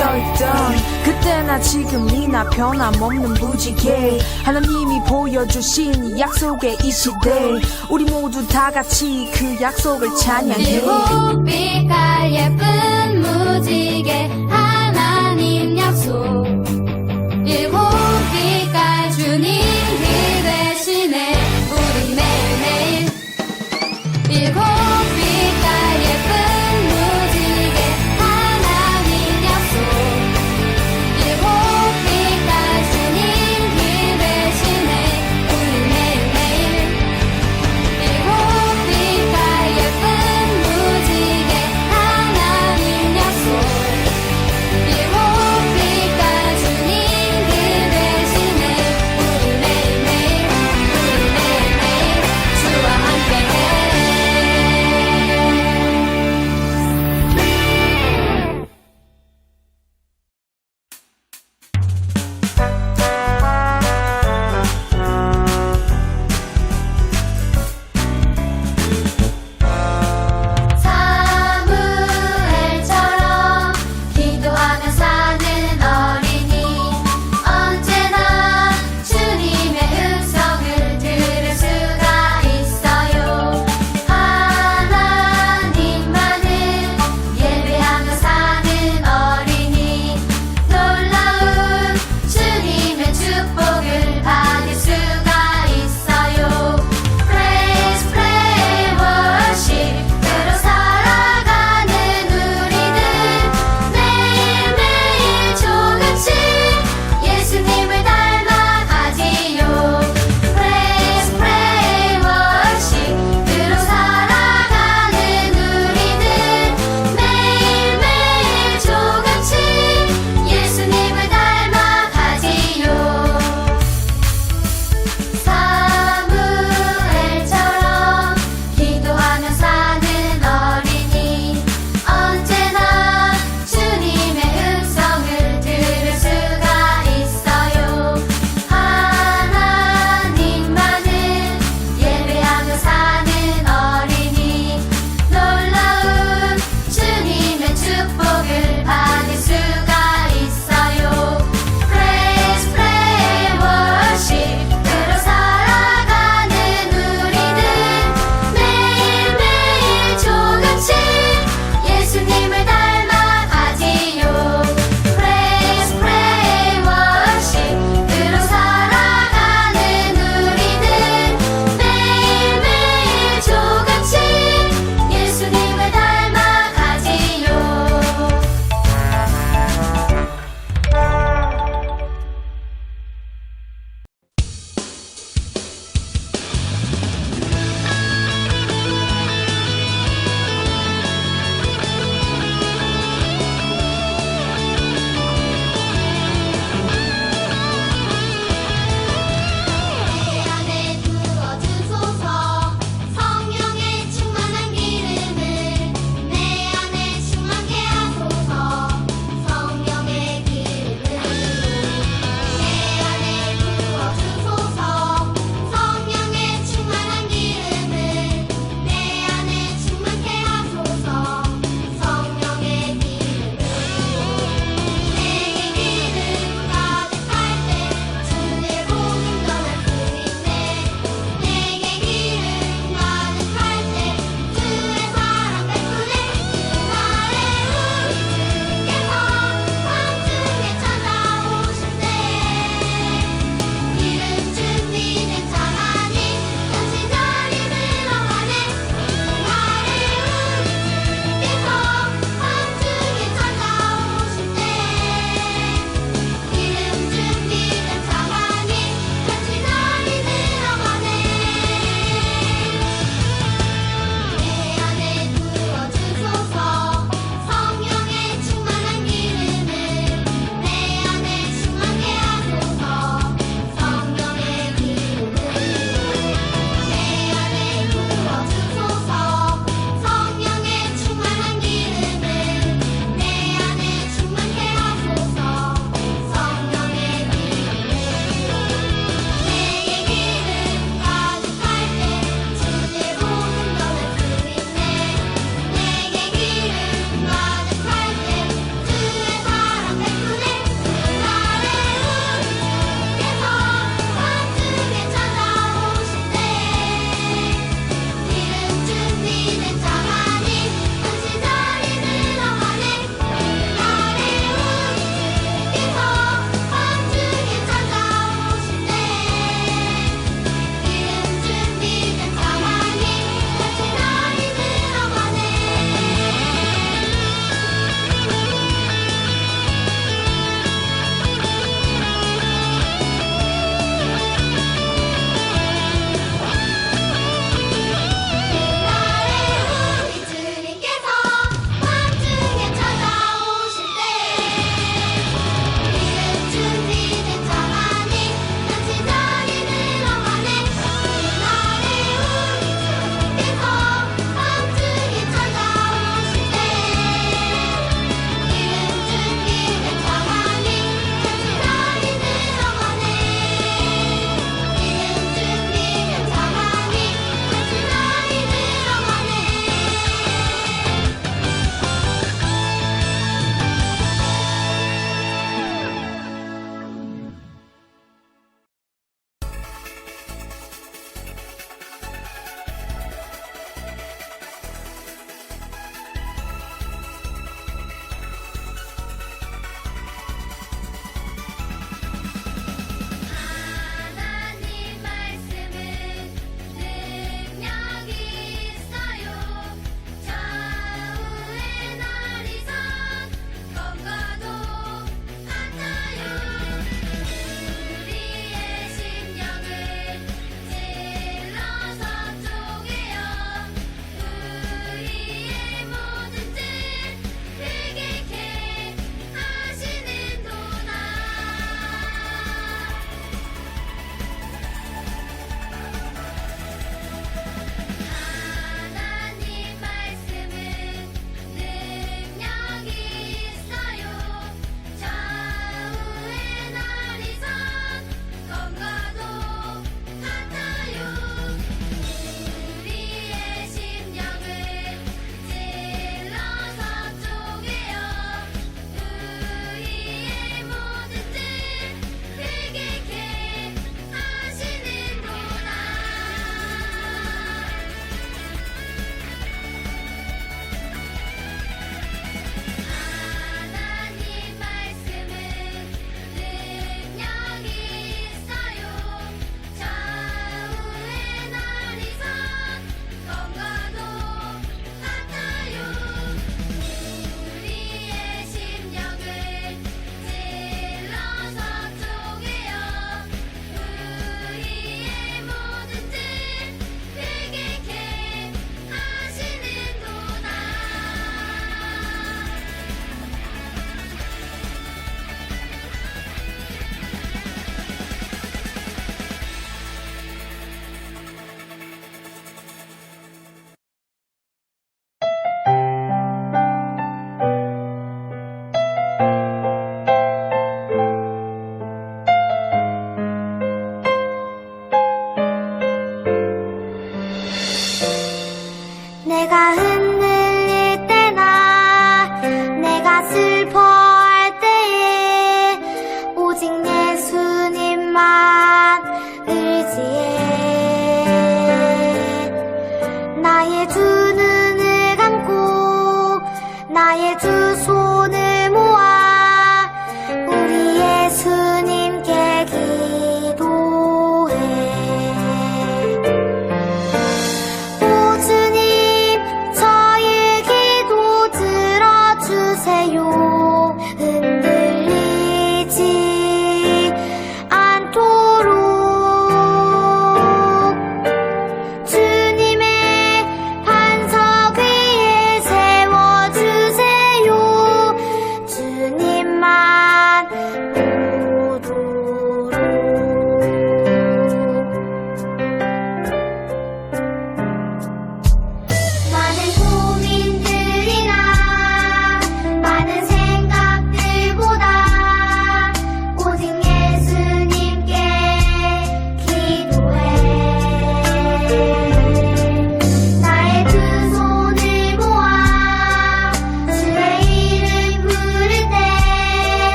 떠있던 그때나 지금이나 변함없는 무지개 하나님이 보여주신 약속의 이 시대 우리 모두 다같이 그 약속을 찬양해 일곱 빛깔 예쁜 무지개 하나님 약속 일곱 빛깔 주님 기대시네 우리 매일매일 일곱 빛깔 예쁜 무지개 하나님 약속 일곱 빛깔 주님 기대시네 우리 매일매일 일곱 빛깔 예쁜 무지개 하나님 약속 일곱 빛깔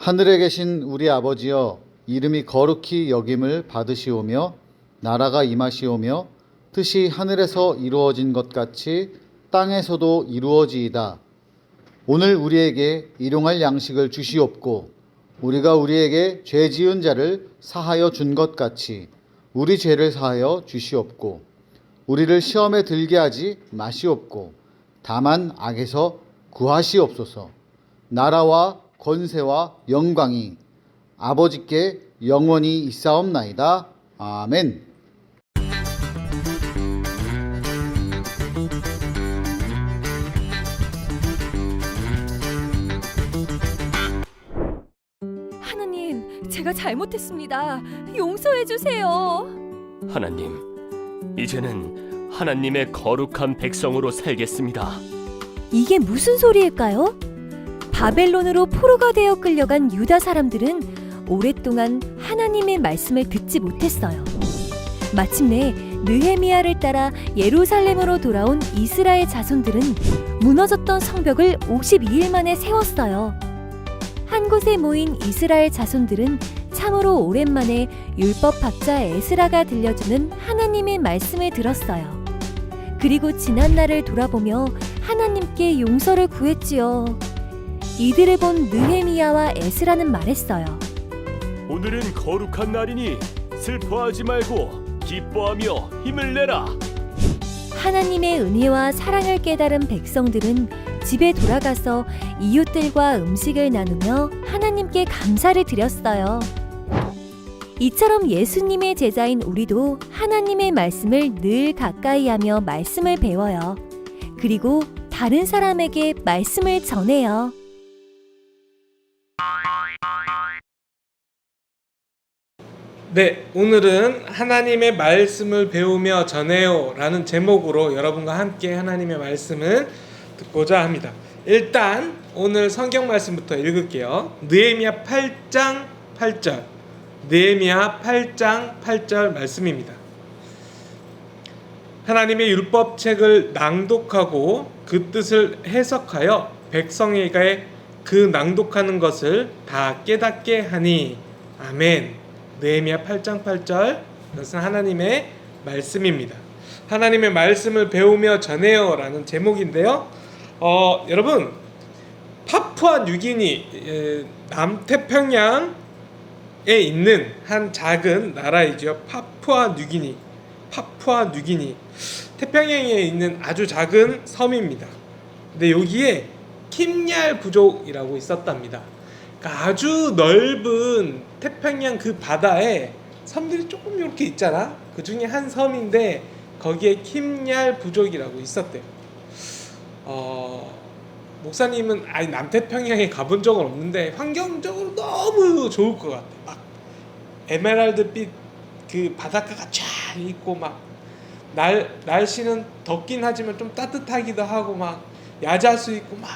하늘에 계신 우리 아버지여, 이름이 거룩히 여김을 받으시오며 나라가 임하시오며 뜻이 하늘에서 이루어진 것 같이 땅에서도 이루어지이다. 오늘 우리에게 일용할 양식을 주시옵고 우리가 우리에게 죄 지은 자를 사하여 준 것 같이 우리 죄를 사하여 주시옵고 우리를 시험에 들게 하지 마시옵고 다만 악에서 구하시옵소서. 나라와 권세와 영광이 아버지께 영원히 있사옵나이다. 아멘. 하나님, 제가 잘못했습니다. 용서해 주세요. 하나님, 이제는 하나님의 거룩한 백성으로 살겠습니다. 이게 무슨 소리일까요? 바벨론으로 포로가 되어 끌려간 유다 사람들은 오랫동안 하나님의 말씀을 듣지 못했어요. 마침내 느헤미야를 따라 예루살렘으로 돌아온 이스라엘 자손들은 무너졌던 성벽을 52일 만에 세웠어요. 한 곳에 모인 이스라엘 자손들은 참으로 오랜만에 율법학자 에스라가 들려주는 하나님의 말씀을 들었어요. 그리고 지난 날을 돌아보며 하나님께 용서를 구했지요. 이들을 본 느헤미야와 에스라는 말했어요. 오늘은 거룩한 날이니 슬퍼하지 말고 기뻐하며 힘을 내라. 하나님의 은혜와 사랑을 깨달은 백성들은 집에 돌아가서 이웃들과 음식을 나누며 하나님께 감사를 드렸어요. 이처럼 예수님의 제자인 우리도 하나님의 말씀을 늘 가까이 하며 말씀을 배워요. 그리고 다른 사람에게 말씀을 전해요. 네, 오늘은 하나님의 말씀을 배우며 전해요 라는 제목으로 여러분과 함께 하나님의 말씀을 듣고자 합니다. 일단 오늘 성경 말씀부터 읽을게요. 느헤미야 8장 8절, 느헤미야 8장 8절 말씀입니다. 하나님의 율법책을 낭독하고 그 뜻을 해석하여 백성에게 그 낭독하는 것을 다 깨닫게 하니. 아멘. 느헤미야 8장 8절, 이것은 하나님의 말씀입니다. 하나님의 말씀을 배우며 전해요 라는 제목인데요. 여러분, 파푸아 뉴기니, 남태평양에 있는 한 작은 나라이죠. 파푸아 뉴기니. 태평양에 있는 아주 작은 섬입니다. 근데 여기에 킴얄 부족이라고 있었답니다. 그러니까 아주 넓은 태평양 그 바다에 섬들이 조금 이렇게 있잖아. 그 중에 한 섬인데 거기에 킴얄 부족이라고 있었대요. 목사님은 남태평양에 가본 적은 없는데 환경적으로 너무 좋을 것 같아. 막 에메랄드빛 그 바닷가가 쫙 있고 막 날씨는 덥긴 하지만 좀 따뜻하기도 하고 막 야자수 있고 막.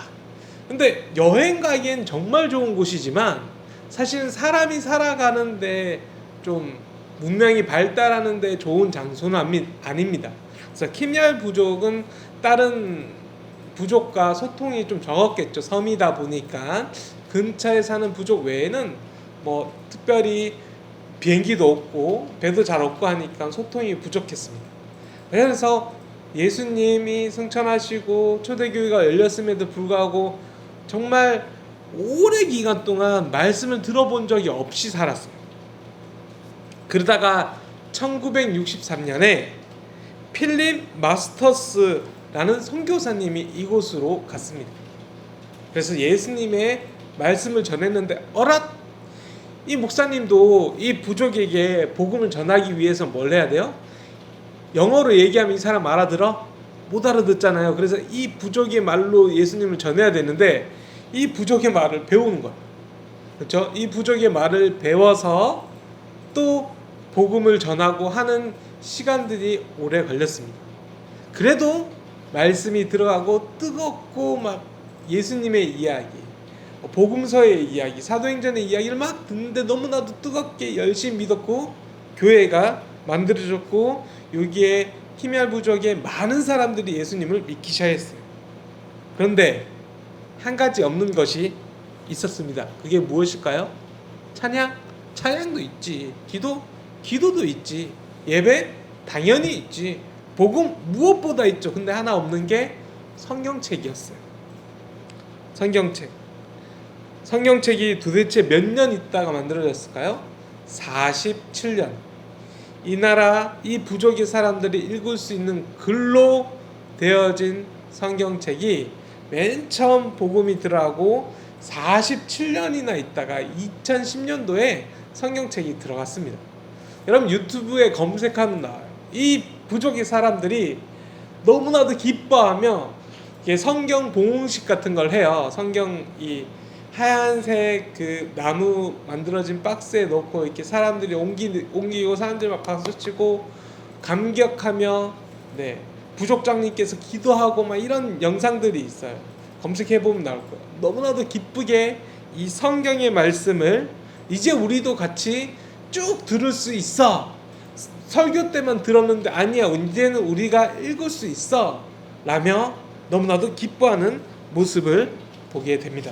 근데 여행 가기엔 정말 좋은 곳이지만 사실은 사람이 살아가는데 좀 문명이 발달하는데 좋은 장소는 아닙니다. 그래서 킴얄 부족은 다른 부족과 소통이 좀 적었겠죠. 섬이다 보니까 근처에 사는 부족 외에는 뭐 특별히 비행기도 없고 배도 잘 없고 하니까 소통이 부족했습니다. 그래서 예수님이 승천하시고 초대교회가 열렸음에도 불구하고 정말 오래 기간 동안 말씀을 들어본 적이 없이 살았어요. 그러다가 1963년에 필립 마스터스라는 선교사님이 이곳으로 갔습니다. 그래서 예수님의 말씀을 전했는데 이 목사님도 이 부족에게 복음을 전하기 위해서 뭘 해야 돼요? 영어로 얘기하면 이 사람 알아들어? 못 알아듣잖아요. 그래서 이 부족의 말로 예수님을 전해야 되는데 이 부족의 말을 배우는 거예요. 그렇죠? 이 부족의 말을 배워서 또 복음을 전하고 하는 시간들이 오래 걸렸습니다. 그래도 말씀이 들어가고 뜨겁고 막 예수님의 이야기, 복음서의 이야기, 사도행전의 이야기를 막 듣는데 너무나도 뜨겁게 열심히 믿었고 교회가 만들어졌고 여기에 킴얄 부족의 많은 사람들이 예수님을 믿기 시작했어요. 그런데 한 가지 없는 것이 있었습니다. 그게 무엇일까요? 찬양? 찬양도 있지. 기도도 있지. 예배? 당연히 있지. 복음 무엇보다 있죠. 근데 하나 없는 게 성경책이었어요. 성경책이 도대체 몇 년 있다가 만들어졌을까요? 47년. 이 나라, 이 부족의 사람들이 읽을 수 있는 글로 되어진 성경책이 맨 처음 복음이 들어가고 47년이나 있다가 2010년도에 성경책이 들어갔습니다. 여러분 유튜브에 검색하면 나와요. 이 부족의 사람들이 너무나도 기뻐하며 성경 봉헌식 같은 걸 해요. 성경 이 하얀색 그 나무 만들어진 박스에 넣고 이렇게 사람들이 옮기고 사람들이 막 박수치고 감격하며 부족장님께서 기도하고 막 이런 영상들이 있어요. 검색해보면 나올 거예요. 너무나도 기쁘게 이 성경의 말씀을 이제 우리도 같이 쭉 들을 수 있어. 설교 때만 들었는데 아니야, 이제는 우리가 읽을 수 있어 라며 너무나도 기뻐하는 모습을 보게 됩니다.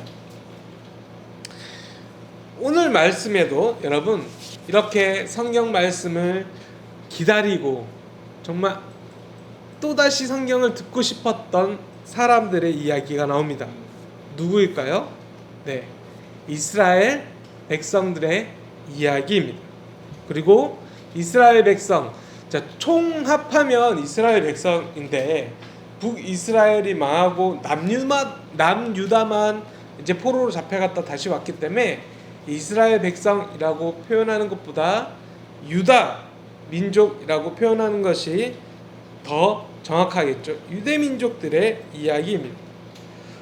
오늘 말씀에도 여러분 이렇게 성경 말씀을 기다리고 정말 또다시 성경을 듣고 싶었던 사람들의 이야기가 나옵니다. 누구일까요? 이스라엘 백성들의 이야기입니다. 그리고 이스라엘 백성, 총합하면 이스라엘 백성인데 북이스라엘이 망하고 남유다만 이제 포로로 잡혀갔다 다시 왔기 때문에 이스라엘 백성이라고 표현하는 것보다 유다 민족이라고 표현하는 것이 더 정확하겠죠. 유대 민족들의 이야기입니다.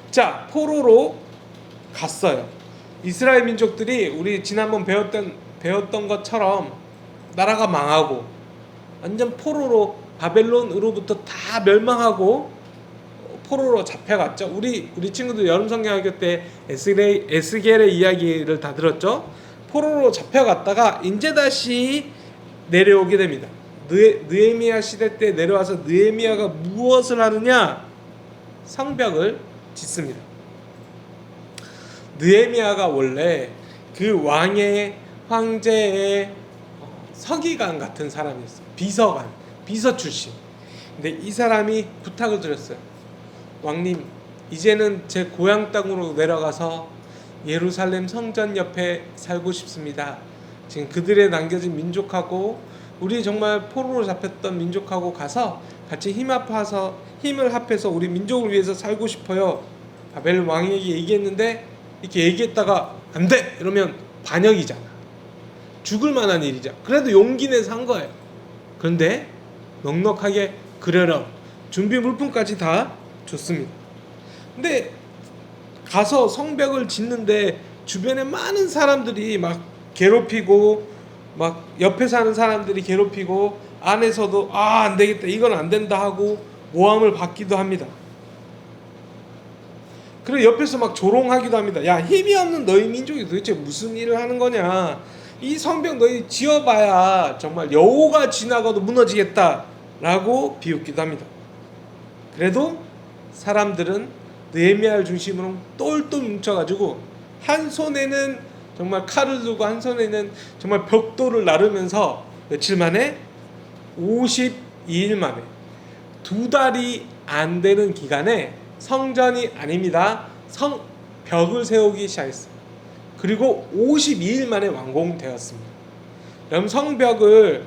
자, 포로로 갔어요. 이스라엘 민족들이 우리 지난번 배웠던 것처럼 나라가 망하고 완전 포로로 바벨론으로부터 다 멸망하고 포로로 잡혀갔죠. 우리 친구들 여름 성경학교 때 에스겔의 이야기를 다 들었죠. 포로로 잡혀갔다가 이제 다시 내려오게 됩니다. 느헤미야 시대 때 내려와서 느헤미야가 무엇을 하느냐? 성벽을 짓습니다. 느헤미야가 원래 그 황제의 서기관 같은 사람이었어요. 비서 출신. 근데 이 사람이 부탁을 드렸어요. 왕님, 이제는 제 고향 땅으로 내려가서 예루살렘 성전 옆에 살고 싶습니다. 지금 그들의 남겨진 민족하고 우리 정말 포로로 잡혔던 민족하고 가서 같이 힘을 합해서 우리 민족을 위해서 살고 싶어요. 바벨론 왕에게 얘기했는데 이렇게 얘기했다가 안 돼! 이러면 반역이잖아. 죽을 만한 일이죠. 그래도 용기 내서 한 거예요. 그런데 넉넉하게 그래라. 준비 물품까지 다 줬습니다. 근데 가서 성벽을 짓는데 주변에 많은 사람들이 막 괴롭히고 막 옆에 사는 사람들이 괴롭히고 안에서도 안 되겠다, 이건 안 된다 하고 모함을 받기도 합니다. 그리고 옆에서 막 조롱하기도 합니다. 야, 힘이 없는 너희 민족이 도대체 무슨 일을 하는 거냐? 이 성벽 너희 지어봐야 정말 여호가 지나가도 무너지겠다 라고 비웃기도 합니다. 그래도 사람들은 느헤미야를 중심으로 똘똘 뭉쳐가지고 한 손에는 정말 칼을 들고 한 손에는 정말 벽돌을 나르면서 며칠 만에 52일 만에 2달이 안 되는 기간에 성전이 아닙니다. 성벽을 세우기 시작했어요. 그리고 52일 만에 완공되었습니다. 그럼 성벽을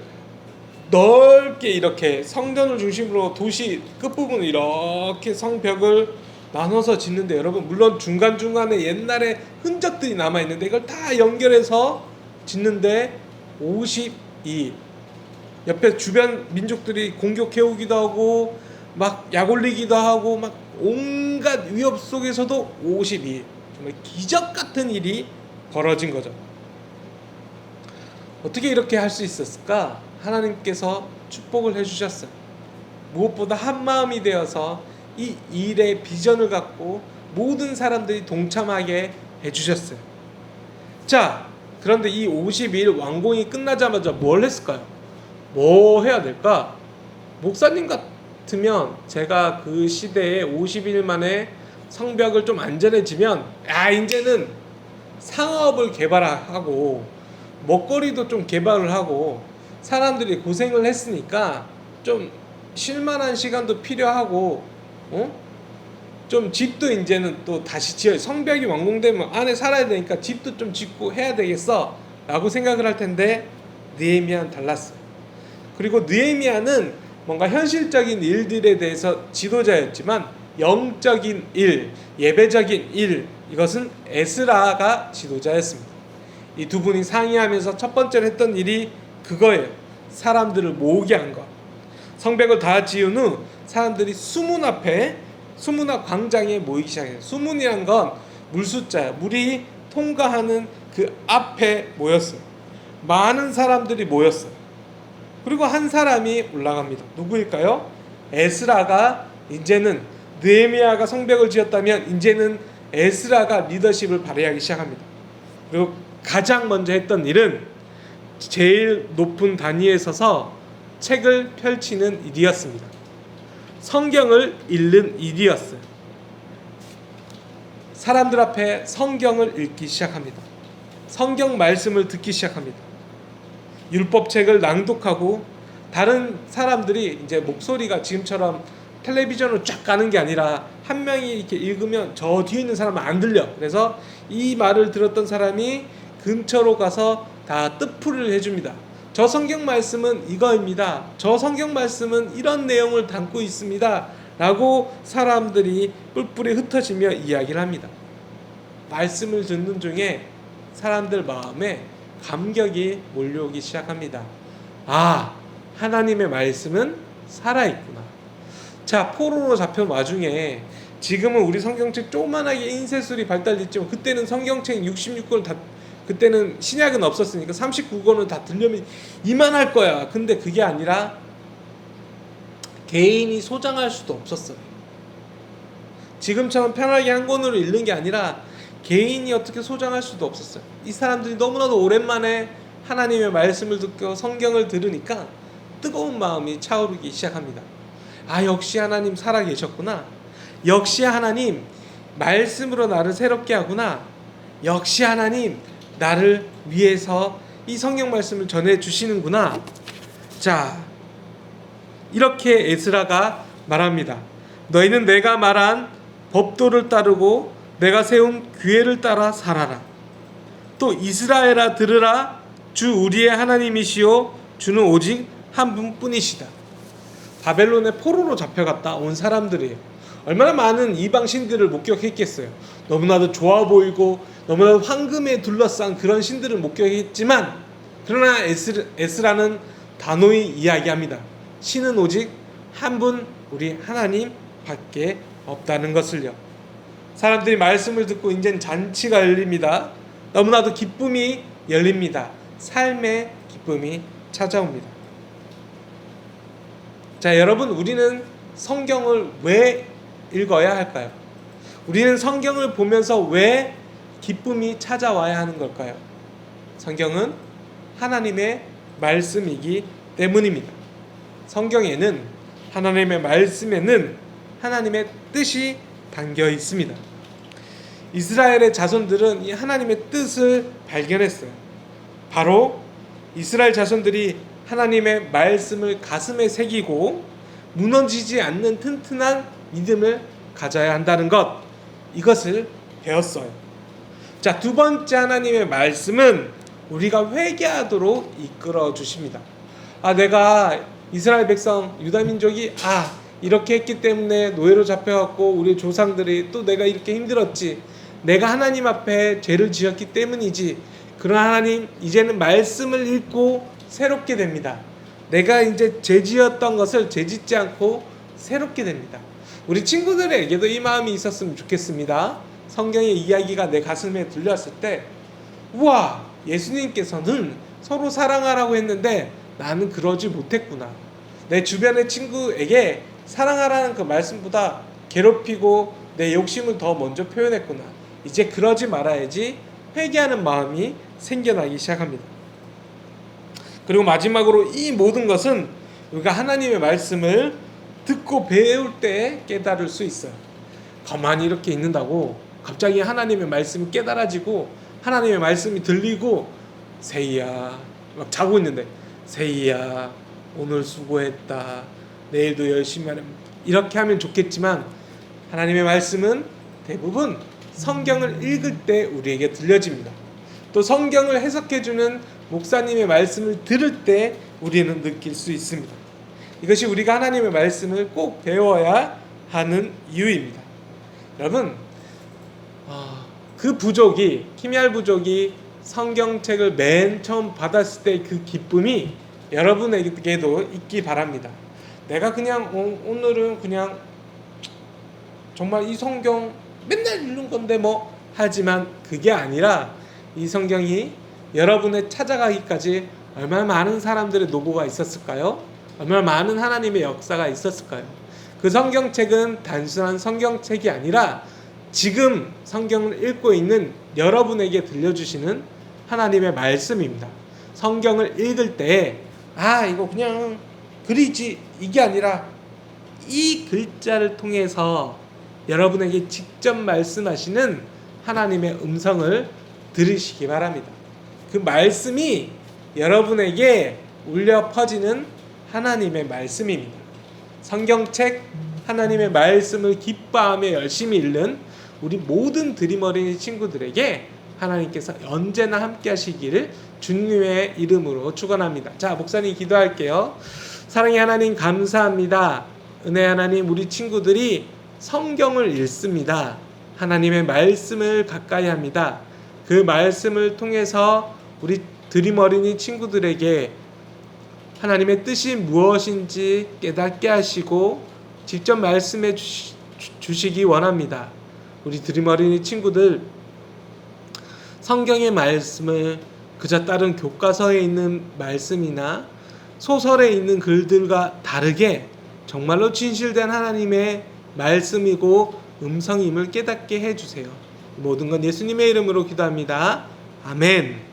넓게 이렇게 성전을 중심으로 도시 끝부분을 이렇게 성벽을 나눠서 짓는데 여러분 물론 중간중간에 옛날에 흔적들이 남아있는데 이걸 다 연결해서 짓는데 52일 옆에 주변 민족들이 공격해오기도 하고 막 약 올리기도 하고 막 온갖 위협 속에서도 52일 정말 기적 같은 일이 벌어진 거죠. 어떻게 이렇게 할 수 있었을까? 하나님께서 축복을 해주셨어요. 무엇보다 한 마음이 되어서 이 일의 비전을 갖고 모든 사람들이 동참하게 해주셨어요. 자, 그런데 이 52일 완공이 끝나자마자 뭘 했을까요? 뭐 해야 될까? 목사님 같으면 제가 그 시대에 50일 만에 성벽을 좀 안전해지면 이제는 상업을 개발하고 먹거리도 좀 개발을 하고 사람들이 고생을 했으니까 좀 쉴만한 시간도 필요하고 좀 집도 이제는 또 다시 지어요. 성벽이 완공되면 안에 살아야 되니까 집도 좀 짓고 해야 되겠어 라고 생각을 할 텐데 느헤미야는 달랐어요. 그리고 느헤미야는 뭔가 현실적인 일들에 대해서 지도자였지만 영적인 일, 예배적인 일, 이것은 에스라가 지도자였습니다. 이 두 분이 상의하면서 첫 번째로 했던 일이 그거예요. 사람들을 모으게 한 것. 성벽을 다 지은 후 사람들이 수문 앞에, 수문 앞 광장에 모이기 시작해요. 수문이란 건 물숫자야. 물이 통과하는 그 앞에 모였어요. 많은 사람들이 모였어요. 그리고 한 사람이 올라갑니다. 누구일까요? 에스라가 이제는 느헤미야가 성벽을 지었다면 이제는 에스라가 리더십을 발휘하기 시작합니다. 그리고 가장 먼저 했던 일은 제일 높은 단위에 서서 책을 펼치는 일이었습니다. 성경을 읽는 일이었어요. 사람들 앞에 성경을 읽기 시작합니다. 성경 말씀을 듣기 시작합니다. 율법책을 낭독하고 다른 사람들이 이제 목소리가 지금처럼 텔레비전으로 쫙 가는 게 아니라 한 명이 이렇게 읽으면 저 뒤에 있는 사람은 안 들려. 그래서 이 말을 들었던 사람이 근처로 가서 다 뜻풀이를 해줍니다. 저 성경 말씀은 이거입니다. 저 성경 말씀은 이런 내용을 담고 있습니다. 라고 사람들이 뿔뿔이 흩어지며 이야기를 합니다. 말씀을 듣는 중에 사람들 마음에 감격이 몰려오기 시작합니다. 아, 하나님의 말씀은 살아있구나. 자, 포로로 잡혀온 와중에 지금은 우리 성경책 조그만하게 인쇄술이 발달됐지만 그때는 성경책 66권을 다, 그때는 신약은 없었으니까 39권을 다 들려면 이만할 거야. 근데 그게 아니라 개인이 소장할 수도 없었어요. 지금처럼 편하게 한 권으로 읽는 게 아니라 개인이 어떻게 소장할 수도 없었어요. 이 사람들이 너무나도 오랜만에 하나님의 말씀을 듣고 성경을 들으니까 뜨거운 마음이 차오르기 시작합니다. 아, 역시 하나님 살아 계셨구나. 역시 하나님 말씀으로 나를 새롭게 하구나. 역시 하나님 나를 위해서 이 성경 말씀을 전해 주시는구나. 자, 이렇게 에스라가 말합니다. 너희는 내가 말한 법도를 따르고 내가 세운 규례를 따라 살아라. 또 이스라엘아 들으라. 주 우리의 하나님이시오. 주는 오직 한 분뿐이시다. 바벨론의 포로로 잡혀갔다 온 사람들이에요. 얼마나 많은 이방 신들을 목격했겠어요. 너무나도 좋아 보이고 너무나도 황금에 둘러싼 그런 신들을 목격했지만 그러나 에스라는 단호히 이야기합니다. 신은 오직 한 분 우리 하나님 밖에 없다는 것을요. 사람들이 말씀을 듣고 이제는 잔치가 열립니다. 너무나도 기쁨이 열립니다. 삶의 기쁨이 찾아옵니다. 자, 여러분, 우리는 성경을 왜 읽어야 할까요? 우리는 성경을 보면서 왜 기쁨이 찾아와야 하는 걸까요? 성경은 하나님의 말씀이기 때문입니다. 성경에는, 하나님의 말씀에는 하나님의 뜻이 담겨 있습니다. 이스라엘의 자손들은 이 하나님의 뜻을 발견했어요. 바로 이스라엘 자손들이 하나님의 말씀을 가슴에 새기고 무너지지 않는 튼튼한 믿음을 가져야 한다는 것, 이것을 배웠어요. 자, 두 번째 하나님의 말씀은 우리가 회개하도록 이끌어 주십니다. 아, 내가 이스라엘 백성 유다민족이 이렇게 했기 때문에 노예로 잡혀갖고 우리 조상들이 또 내가 이렇게 힘들었지, 내가 하나님 앞에 죄를 지었기 때문이지. 그러나 하나님, 이제는 말씀을 읽고 새롭게 됩니다. 내가 이제 죄지었던 것을 죄짓지 않고 새롭게 됩니다. 우리 친구들에게도 이 마음이 있었으면 좋겠습니다. 성경의 이야기가 내 가슴에 들렸을 때, 우와, 예수님께서는 서로 사랑하라고 했는데 나는 그러지 못했구나. 내 주변의 친구에게 사랑하라는 그 말씀보다 괴롭히고 내 욕심을 더 먼저 표현했구나. 이제 그러지 말아야지. 회개하는 마음이 생겨나기 시작합니다. 그리고 마지막으로 이 모든 것은 우리가 하나님의 말씀을 듣고 배울 때 깨달을 수 있어요. 가만히 이렇게 있는다고 갑자기 하나님의 말씀이 깨달아지고 하나님의 말씀이 들리고 세이야 막 자고 있는데 세이야 오늘 수고했다 내일도 열심히 하면 이렇게 하면 좋겠지만 하나님의 말씀은 대부분 성경을 읽을 때 우리에게 들려집니다. 또 성경을 해석해주는 목사님의 말씀을 들을 때 우리는 느낄 수 있습니다. 이것이 우리가 하나님의 말씀을 꼭 배워야 하는 이유입니다. 여러분 그 부족이 키미알 부족이 성경책을 맨 처음 받았을 때 그 기쁨이 여러분에게도 있기 바랍니다. 내가 그냥 오늘은 그냥 정말 이 성경 맨날 읽는 건데 뭐 하지만 그게 아니라 이 성경이 여러분의 찾아가기까지 얼마나 많은 사람들의 노고가 있었을까요? 얼마나 많은 하나님의 역사가 있었을까요? 그 성경책은 단순한 성경책이 아니라 지금 성경을 읽고 있는 여러분에게 들려주시는 하나님의 말씀입니다. 성경을 읽을 때 이거 그냥 글이지 이게 아니라 이 글자를 통해서 여러분에게 직접 말씀하시는 하나님의 음성을 들으시기 바랍니다. 그 말씀이 여러분에게 울려 퍼지는 하나님의 말씀입니다. 성경책 하나님의 말씀을 기뻐하며 열심히 읽는 우리 모든 드림어린이 친구들에게 하나님께서 언제나 함께 하시기를 주님의 이름으로 축원합니다. 자, 목사님 기도할게요. 사랑의 하나님 감사합니다. 은혜 하나님 우리 친구들이 성경을 읽습니다. 하나님의 말씀을 가까이 합니다. 그 말씀을 통해서 우리 드림어린이 친구들에게 하나님의 뜻이 무엇인지 깨닫게 하시고 직접 말씀해 주시기 원합니다. 우리 드림어린이 친구들 성경의 말씀을 그저 다른 교과서에 있는 말씀이나 소설에 있는 글들과 다르게 정말로 진실된 하나님의 말씀이고 음성임을 깨닫게 해주세요. 모든 건 예수님의 이름으로 기도합니다. 아멘.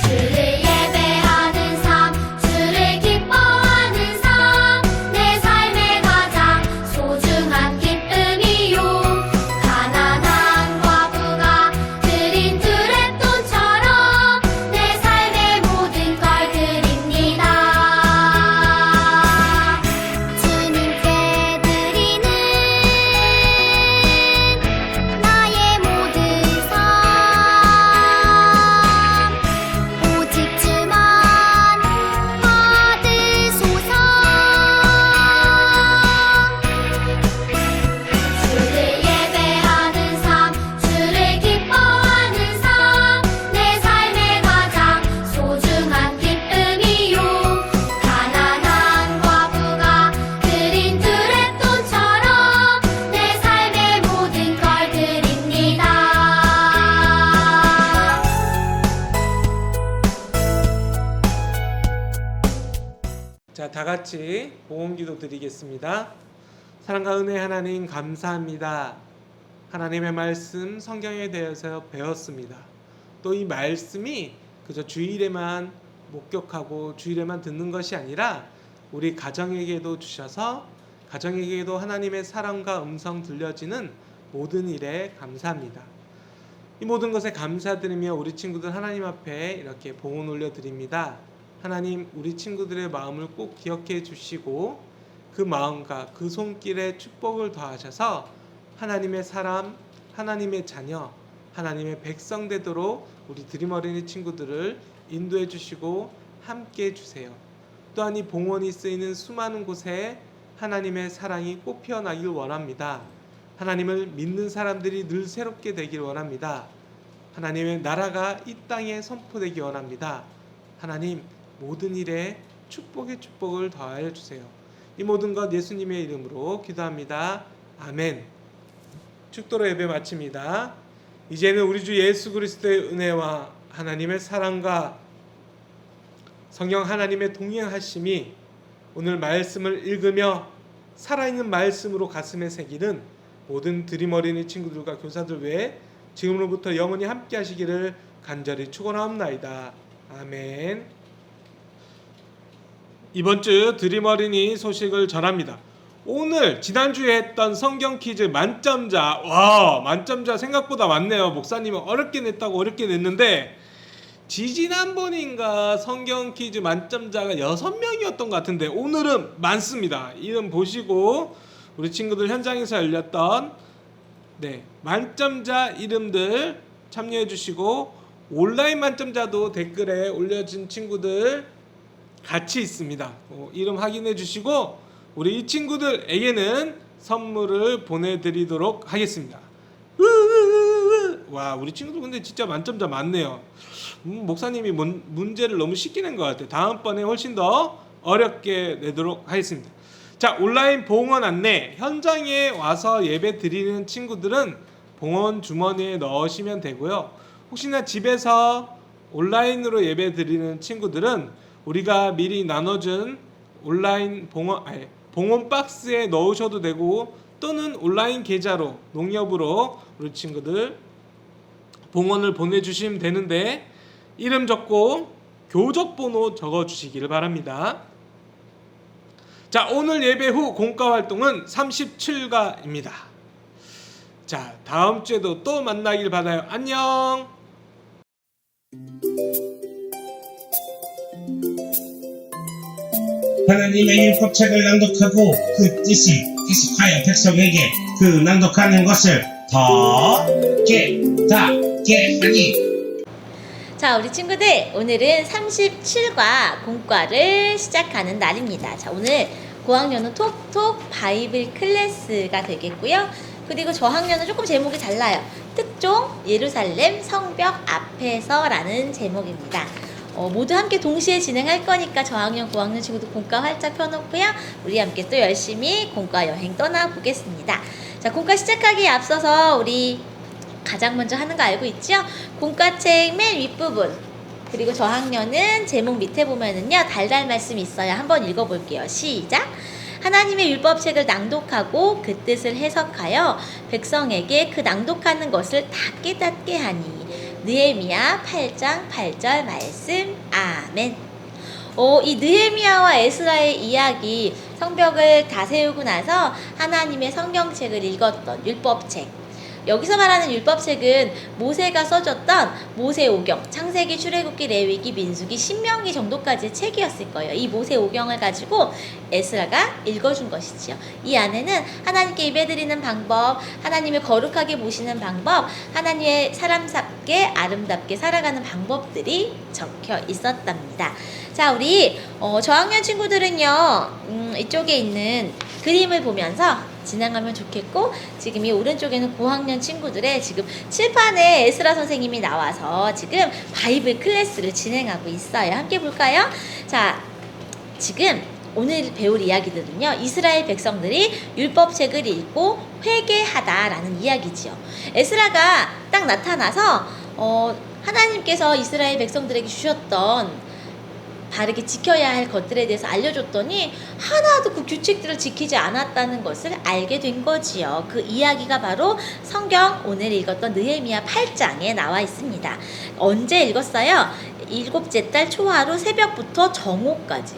주를 예배하는 삶, 주를 기뻐하는 삶, 내 삶의 가장 소중한 기쁨이요. 가난한 과부가 드린 두랩돈처럼 내 삶의 모든 걸 드립니다. 주님께 드리는 나의 모든 삶, 오직 주만 받으소서. 주를 예배하는 삶, 주를 기뻐하는 삶, 내 삶의 가장 소중한 기쁨이요. 가난한 과부가 드린 두랩돈처럼 내 삶의 모든 걸 드립니다. 자, 다 같이 보험기도 드리겠습니다. 사랑과 은혜 하나님 감사합니다. 하나님의 말씀 성경에 대해서 배웠습니다. 또 이 말씀이 그저 주일에만 목격하고 주일에만 듣는 것이 아니라 우리 가정에게도 주셔서 가정에게도 하나님의 사랑과 음성 들려지는 모든 일에 감사합니다. 이 모든 것에 감사드리며 우리 친구들 하나님 앞에 이렇게 봉헌 올려드립니다. 하나님 우리 친구들의 마음을 꼭 기억해 주시고 그 마음과 그 손길에 축복을 더하셔서 하나님의 사람, 하나님의 자녀, 하나님의 백성 되도록 우리 드림어린이 친구들을 인도해 주시고 함께 해 주세요. 또한 이 봉헌이 쓰이는 수많은 곳에 하나님의 사랑이 꼭 피어나길 원합니다. 하나님을 믿는 사람들이 늘 새롭게 되길 원합니다. 하나님의 나라가 이 땅에 선포되기 원합니다. 하나님 모든 일에 축복의 축복을 더하여 주세요. 이 모든 것 예수님의 이름으로 기도합니다. 아멘. 축도로 예배 마칩니다. 이제는 우리 주 예수 그리스도의 은혜와 하나님의 사랑과 성령 하나님의 동행하심이 오늘 말씀을 읽으며 살아있는 말씀으로 가슴에 새기는 모든 드림어린이 친구들과 교사들 외에 지금으로부터 영원히 함께 하시기를 간절히 축원하옵나이다. 아멘. 이번 주 드림 어린이 소식을 전합니다. 오늘 지난주에 했던 성경 퀴즈 만점자, 와, 만점자 생각보다 많네요. 목사님은 어렵게 냈다고 어렵게 냈는데 지지난번인가 성경 퀴즈 만점자가 6명이었던 것 같은데 오늘은 많습니다. 이름 보시고 우리 친구들 현장에서 열렸던 만점자 이름들 참여해 주시고 온라인 만점자도 댓글에 올려준 친구들 같이 있습니다. 이름 확인해 주시고 우리 이 친구들에게는 선물을 보내드리도록 하겠습니다. 와, 우리 친구들 근데 진짜 만점자 많네요. 목사님이 문제를 너무 쉽게 낸 것 같아요. 다음번에 훨씬 더 어렵게 내도록 하겠습니다. 자, 온라인 봉헌 안내. 현장에 와서 예배 드리는 친구들은 봉헌 주머니에 넣으시면 되고요. 혹시나 집에서 온라인으로 예배 드리는 친구들은 우리가 미리 나눠준 온라인 봉헌 박스에 넣으셔도 되고 또는 온라인 계좌로 농협으로 우리 친구들 봉헌을 보내주시면 되는데 이름 적고 교적번호 적어주시기를 바랍니다. 자, 오늘 예배 후 공과 활동은 37가입니다. 자, 다음 주에도 또 만나길 바라요. 안녕. 하나님의 율법책을 낭독하고 그 뜻을 해석하여 백성에게 그 낭독하는 것을 더 깨닫게 하니. 자, 우리 친구들, 오늘은 37과 공과를 시작하는 날입니다. 자, 오늘 고학년은 톡톡 바이블 클래스가 되겠고요. 그리고 저학년은 조금 제목이 달라요. 특종 예루살렘 성벽 앞에서라는 제목입니다. 모두 함께 동시에 진행할 거니까 저학년, 고학년 친구들 공과 활짝 펴놓고요. 우리 함께 또 열심히 공과 여행 떠나보겠습니다. 자, 공과 시작하기에 앞서서 우리 가장 먼저 하는 거 알고 있죠? 공과책 맨 윗부분, 그리고 저학년은 제목 밑에 보면은요 달달 말씀이 있어요. 한번 읽어볼게요. 시작! 하나님의 율법책을 낭독하고 그 뜻을 해석하여 백성에게 그 낭독하는 것을 다 깨닫게 하니. 느헤미야 8장 8절 말씀. 아멘. 이 느헤미야와 에스라의 이야기, 성벽을 다 세우고 나서 하나님의 성경책을 읽었던 율법책. 여기서 말하는 율법책은 모세가 써줬던 모세오경, 창세기, 출애굽기, 레위기, 민수기, 신명기 정도까지의 책이었을 거예요. 이 모세오경을 가지고 에스라가 읽어준 것이지요. 이 안에는 하나님께 예배드리는 방법, 하나님을 거룩하게 모시는 방법, 하나님의 사람답게 아름답게 살아가는 방법들이 적혀 있었답니다. 자, 우리 저학년 친구들은요 이쪽에 있는 그림을 보면서 진행하면 좋겠고, 지금 이 오른쪽에는 고학년 친구들의 지금 칠판에 에스라 선생님이 나와서 지금 바이블 클래스를 진행하고 있어요. 함께 볼까요? 자, 지금 오늘 배울 이야기들은요 이스라엘 백성들이 율법책을 읽고 회개하다라는 이야기지요. 에스라가 딱 나타나서 하나님께서 이스라엘 백성들에게 주셨던 바르게 지켜야 할 것들에 대해서 알려줬더니 하나도 그 규칙들을 지키지 않았다는 것을 알게 된 거지요. 그 이야기가 바로 성경 오늘 읽었던 느헤미야 8장에 나와 있습니다. 언제 읽었어요? 7째 달 초하루 새벽부터 정오까지.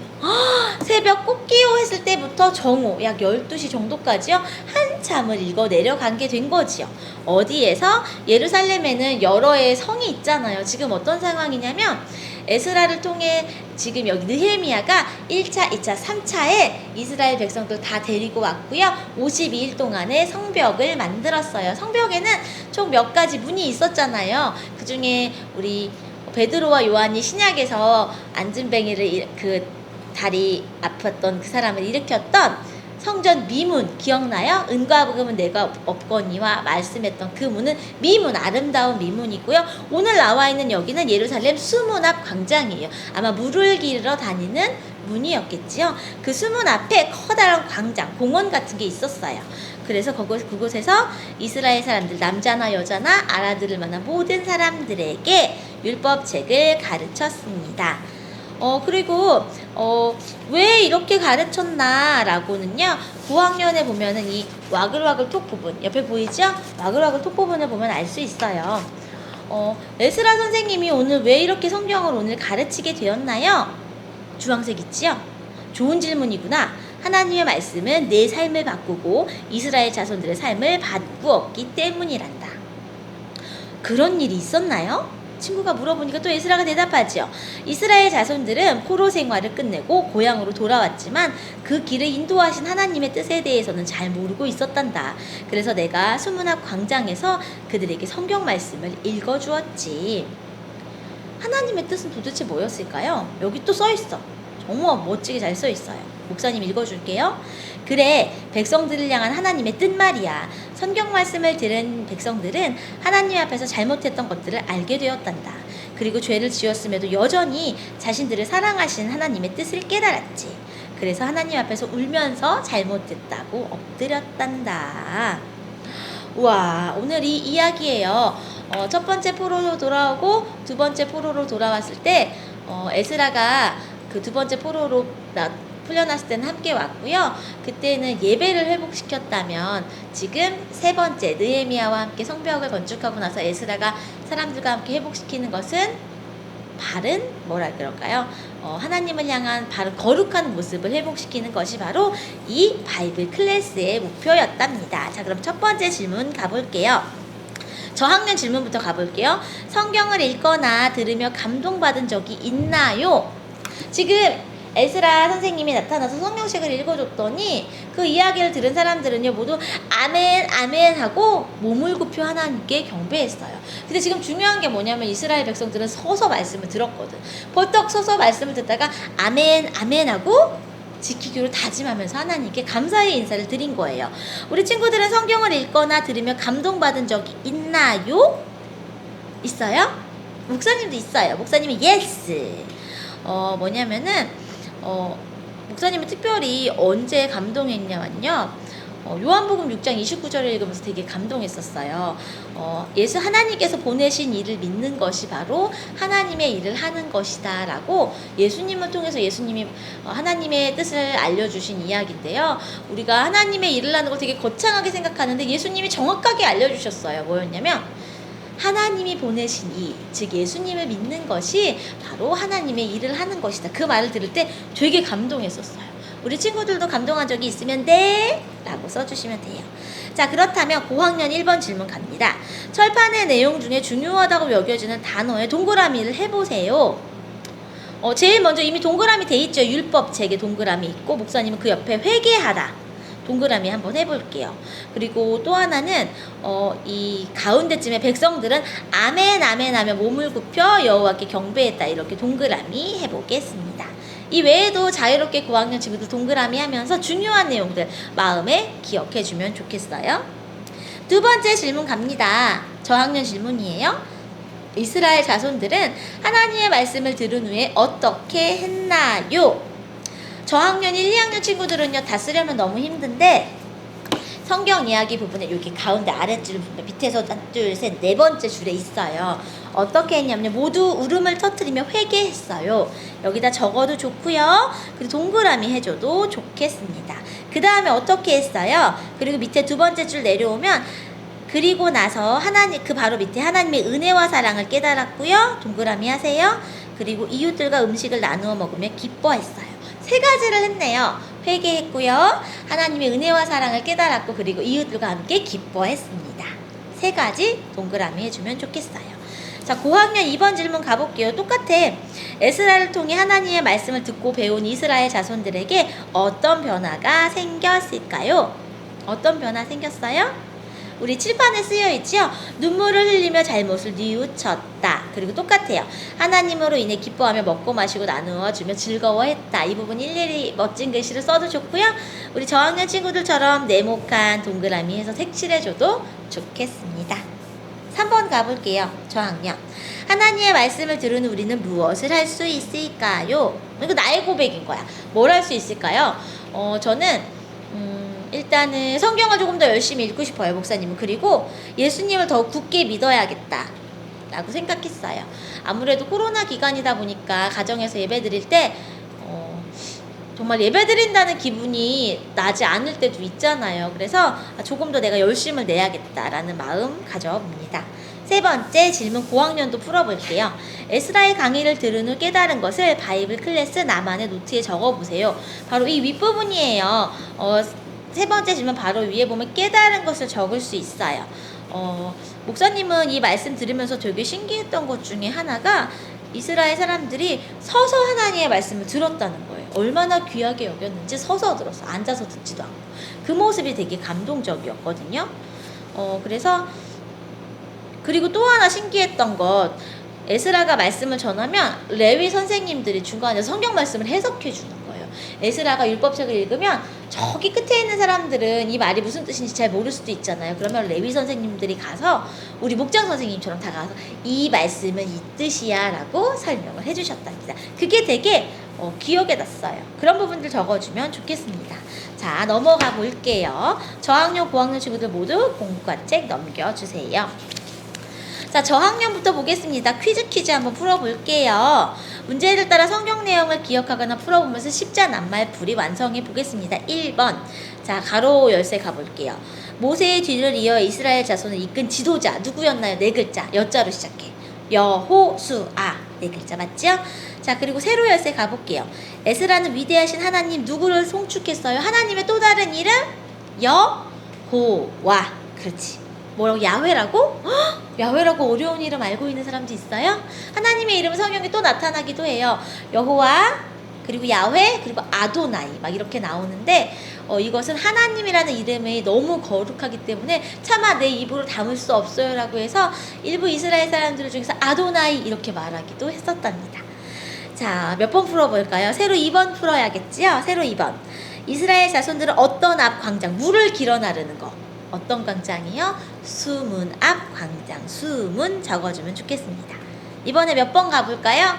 새벽 꽃기호 했을 때부터 정오, 약 12시 정도까지요. 한참을 읽어 내려간 게 된 거지요. 어디에서? 예루살렘에는 여러의 성이 있잖아요. 지금 어떤 상황이냐면 에스라를 통해 지금 여기 느헤미야가 1차, 2차, 3차에 이스라엘 백성들 다 데리고 왔고요. 52일 동안에 성벽을 만들었어요. 성벽에는 총 몇 가지 문이 있었잖아요. 그 중에 우리 베드로와 요한이 신약에서 안진뱅이를 그 다리 아팠던 그 사람을 일으켰던 성전 미문 기억나요? 은과 금은 내가 없거니와 말씀했던 그 문은 미문, 아름다운 미문이고요. 오늘 나와 있는 여기는 예루살렘 수문 앞 광장이에요. 아마 물을 기르러 다니는 문이었겠지요. 그 수문 앞에 커다란 광장, 공원 같은 게 있었어요. 그래서 그곳에서 이스라엘 사람들, 남자나 여자나 알아들을 만한 모든 사람들에게 율법책을 가르쳤습니다. 그리고 왜 이렇게 가르쳤나라고는요. 9학년에 보면은 이 와글와글 톡 부분 옆에 보이죠? 와글와글 톡 부분을 보면 알 수 있어요. 에스라 선생님이 오늘 왜 이렇게 성경을 오늘 가르치게 되었나요? 주황색 있지요? 좋은 질문이구나. 하나님의 말씀은 내 삶을 바꾸고 이스라엘 자손들의 삶을 바꾸었기 때문이란다. 그런 일이 있었나요? 친구가 물어보니까 또 에스라가 대답하죠. 이스라엘 자손들은 포로 생활을 끝내고 고향으로 돌아왔지만 그 길을 인도하신 하나님의 뜻에 대해서는 잘 모르고 있었단다. 그래서 내가 수문학 광장에서 그들에게 성경 말씀을 읽어주었지. 하나님의 뜻은 도대체 뭐였을까요? 여기 또 써있어. 정말 멋지게 잘 써있어요. 목사님 읽어줄게요. 그래, 백성들을 향한 하나님의 뜻 말이야. 성경 말씀을 들은 백성들은 하나님 앞에서 잘못했던 것들을 알게 되었단다. 그리고 죄를 지었음에도 여전히 자신들을 사랑하시는 하나님의 뜻을 깨달았지. 그래서 하나님 앞에서 울면서 잘못했다고 엎드렸단다. 우와, 오늘 이 이야기예요. 첫 번째 포로로 돌아오고 두 번째 포로로 돌아왔을 때 에스라가 그 두 번째 포로로 풀려났을 때는 함께 왔고요. 그때는 예배를 회복시켰다면 지금 세 번째 느헤미야와 함께 성벽을 건축하고 나서 에스라가 사람들과 함께 회복시키는 것은 바른 뭐라 그럴까요? 하나님을 향한 바른 거룩한 모습을 회복시키는 것이 바로 이 바이블 클래스의 목표였답니다. 자, 그럼 첫 번째 질문 가볼게요. 저학년 질문부터 가볼게요. 성경을 읽거나 들으며 감동받은 적이 있나요? 지금 에스라 선생님이 나타나서 성경책을 읽어줬더니 그 이야기를 들은 사람들은요 모두 아멘 아멘 하고 몸을 굽혀 하나님께 경배했어요. 근데 지금 중요한 게 뭐냐면 이스라엘 백성들은 서서 말씀을 들었거든. 벌떡 서서 말씀을 듣다가 아멘 아멘 하고 지키기로 다짐하면서 하나님께 감사의 인사를 드린 거예요. 우리 친구들은 성경을 읽거나 들으며 감동받은 적이 있나요? 있어요? 목사님도 있어요. 목사님은 예스. 뭐냐면은 목사님은 특별히 언제 감동했냐면요. 요한복음 6장 29절을 읽으면서 되게 감동했었어요. 예수 하나님께서 보내신 일을 믿는 것이 바로 하나님의 일을 하는 것이다 라고 예수님을 통해서 예수님이 하나님의 뜻을 알려주신 이야기인데요. 우리가 하나님의 일을 하는 걸 되게 거창하게 생각하는데 예수님이 정확하게 알려주셨어요. 뭐였냐면 하나님이 보내신 이, 즉 예수님을 믿는 것이 바로 하나님의 일을 하는 것이다. 그 말을 들을 때 되게 감동했었어요. 우리 친구들도 감동한 적이 있으면 네 라고 써주시면 돼요. 자, 그렇다면 고학년 1번 질문 갑니다. 철판의 내용 중에 중요하다고 여겨지는 단어의 동그라미를 해보세요. 제일 먼저 이미 동그라미 돼 있죠. 율법책에 동그라미 있고 목사님은 그 옆에 회개하라 동그라미 한번 해볼게요. 그리고 또 하나는 이 가운데쯤에 백성들은 아멘 아멘 하며 몸을 굽혀 여호와께 경배했다 이렇게 동그라미 해보겠습니다. 이 외에도 자유롭게 9학년 친구들 동그라미 하면서 중요한 내용들 마음에 기억해주면 좋겠어요. 두 번째 질문 갑니다. 저학년 질문이에요. 이스라엘 자손들은 하나님의 말씀을 들은 후에 어떻게 했나요? 저학년 1, 2학년 친구들은요 다 쓰려면 너무 힘든데 성경 이야기 부분에 여기 가운데 아랫줄 밑에서 하나 둘 셋 네 번째 줄에 있어요. 어떻게 했냐면 모두 울음을 터뜨리며 회개했어요. 여기다 적어도 좋고요. 그리고 동그라미 해줘도 좋겠습니다. 그 다음에 어떻게 했어요? 그리고 밑에 두 번째 줄 내려오면 그리고 나서 하나님 그 바로 밑에 하나님의 은혜와 사랑을 깨달았고요. 동그라미 하세요. 그리고 이웃들과 음식을 나누어 먹으며 기뻐했어요. 세 가지를 했네요. 회개했고요. 하나님의 은혜와 사랑을 깨달았고 그리고 이웃들과 함께 기뻐했습니다. 세 가지 동그라미 해주면 좋겠어요. 자, 고학년 2번 질문 가볼게요. 똑같아. 에스라를 통해 하나님의 말씀을 듣고 배운 이스라엘 자손들에게 어떤 변화가 생겼을까요? 어떤 변화 생겼어요? 우리 칠판에 쓰여있지요. 눈물을 흘리며 잘못을 뉘우쳤다. 그리고 똑같아요. 하나님으로 인해 기뻐하며 먹고 마시고 나누어 주며 즐거워했다. 이 부분 일일이 멋진 글씨를 써도 좋고요. 우리 저학년 친구들처럼 네모칸 동그라미 해서 색칠해줘도 좋겠습니다. 3번 가볼게요. 저학년. 하나님의 말씀을 들은 우리는 무엇을 할 수 있을까요? 이거 나의 고백인 거야. 뭘 할 수 있을까요? 저는 일단은 성경을 조금 더 열심히 읽고 싶어요. 목사님은. 그리고 예수님을 더 굳게 믿어야겠다 라고 생각했어요. 아무래도 코로나 기간이다 보니까 가정에서 예배 드릴 때 정말 예배 드린다는 기분이 나지 않을 때도 있잖아요. 그래서 조금 더 내가 열심을 내야겠다라는 마음 가져봅니다. 세 번째 질문 고학년도 풀어볼게요. 에스라의 강의를 들은 후 깨달은 것을 바이블 클래스 나만의 노트에 적어보세요. 바로 이 윗부분이에요. 세 번째 질문 바로 위에 보면 깨달은 것을 적을 수 있어요. 목사님은 이 말씀 들으면서 되게 신기했던 것 중에 하나가 이스라엘 사람들이 서서 하나님의 말씀을 들었다는 거예요. 얼마나 귀하게 여겼는지 서서 들었어. 앉아서 듣지도 않고. 그 모습이 되게 감동적이었거든요. 그리고 또 하나 신기했던 것, 에스라가 말씀을 전하면 레위 선생님들이 중간에서 성경 말씀을 해석해 주는 거예요. 에스라가 율법책을 읽으면 저기 끝에 있는 사람들은 이 말이 무슨 뜻인지 잘 모를 수도 있잖아요. 그러면 레위 선생님들이 가서 우리 목장 선생님처럼 다가가서 이 말씀은 이 뜻이야 라고 설명을 해주셨답니다. 그게 되게 기억에 났어요. 그런 부분들 적어주면 좋겠습니다. 자, 넘어가 볼게요. 저학년, 고학년 친구들 모두 공과책 넘겨주세요. 자, 저학년부터 보겠습니다. 퀴즈 한번 풀어볼게요. 문제를 따라 성경 내용을 기억하거나 풀어보면서 십자 낱말풀이 완성해 보겠습니다. 1번. 자, 가로 열쇠 가볼게요. 모세의 뒤를 이어 이스라엘 자손을 이끈 지도자 누구였나요? 네 글자. 여자로 시작해. 여호수아. 네 글자 맞죠? 자, 그리고 세로 열쇠 가볼게요. 에스라는 위대하신 하나님 누구를 송축했어요? 하나님의 또 다른 이름? 여호와. 그렇지. 뭐라고? 야훼라고? 헉! 야훼라고 어려운 이름 알고 있는 사람도 있어요? 하나님의 이름은 성경에 또 나타나기도 해요. 여호와, 그리고 야훼, 그리고 아도나이 막 이렇게 나오는데 이것은 하나님이라는 이름이 너무 거룩하기 때문에 차마 내 입으로 담을 수 없어요 라고 해서 일부 이스라엘 사람들 중에서 아도나이 이렇게 말하기도 했었답니다. 자, 몇 번 풀어볼까요? 세로 2번 풀어야겠지요? 세로 2번. 이스라엘 자손들은 어떤 앞 광장, 물을 길어 나르는 거. 어떤 광장이요? 수문 앞 광장. 수문 적어주면 좋겠습니다. 이번에 몇 번 가볼까요?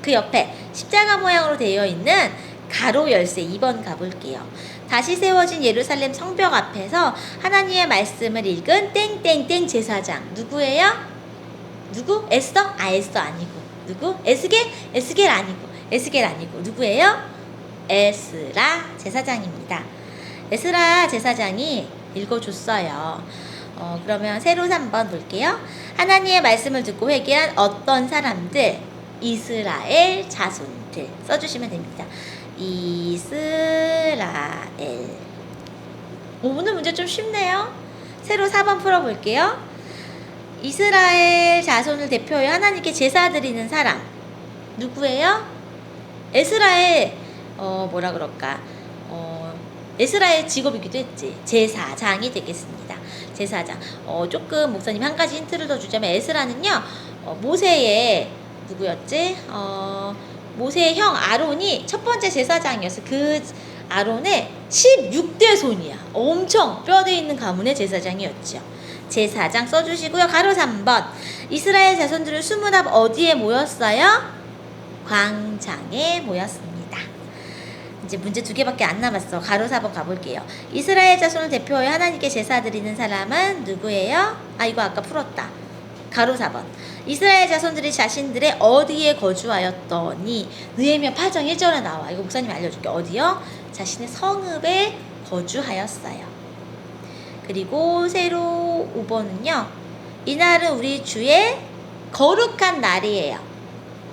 그 옆에 십자가 모양으로 되어 있는 가로 열쇠 2번 가볼게요. 다시 세워진 예루살렘 성벽 앞에서 하나님의 말씀을 읽은 땡땡땡 제사장 누구예요? 누구? 에스더? 에스더 아니고 누구? 에스겔 아니고 누구예요? 에스라 제사장입니다. 에스라 제사장이 읽어줬어요. 그러면 세로 3번 볼게요. 하나님의 말씀을 듣고 회개한 어떤 사람들? 이스라엘 자손들 써주시면 됩니다. 이스라엘. 오늘 문제 좀 쉽네요. 세로 4번 풀어볼게요. 이스라엘 자손을 대표하여 하나님께 제사 드리는 사람 누구예요? 에스라의 뭐라 그럴까? 에스라의 직업이기도 했지. 제사장이 되겠습니다. 제사장. 조금 목사님 한 가지 힌트를 더 주자면 에스라는요, 모세의 누구였지? 모세의 형 아론이 첫 번째 제사장이었어. 그 아론의 16대 손이야. 엄청 뼈대 있는 가문의 제사장이었죠. 제사장 써주시고요. 가로 3번. 이스라엘 자손들은 수문 앞 어디에 모였어요? 광장에 모였습니다. 이제 문제 2개밖에 안 남았어. 가로 4번 가볼게요. 이스라엘 자손을 대표하여 하나님께 제사 드리는 사람은 누구예요? 이거 아까 풀었다. 가로 4번. 이스라엘 자손들이 자신들의 어디에 거주하였더니 느헤미야 8장 1절에 나와. 이거 목사님 알려줄게. 어디요? 자신의 성읍에 거주하였어요. 그리고 세로 5번은요. 이날은 우리 주의 거룩한 날이에요.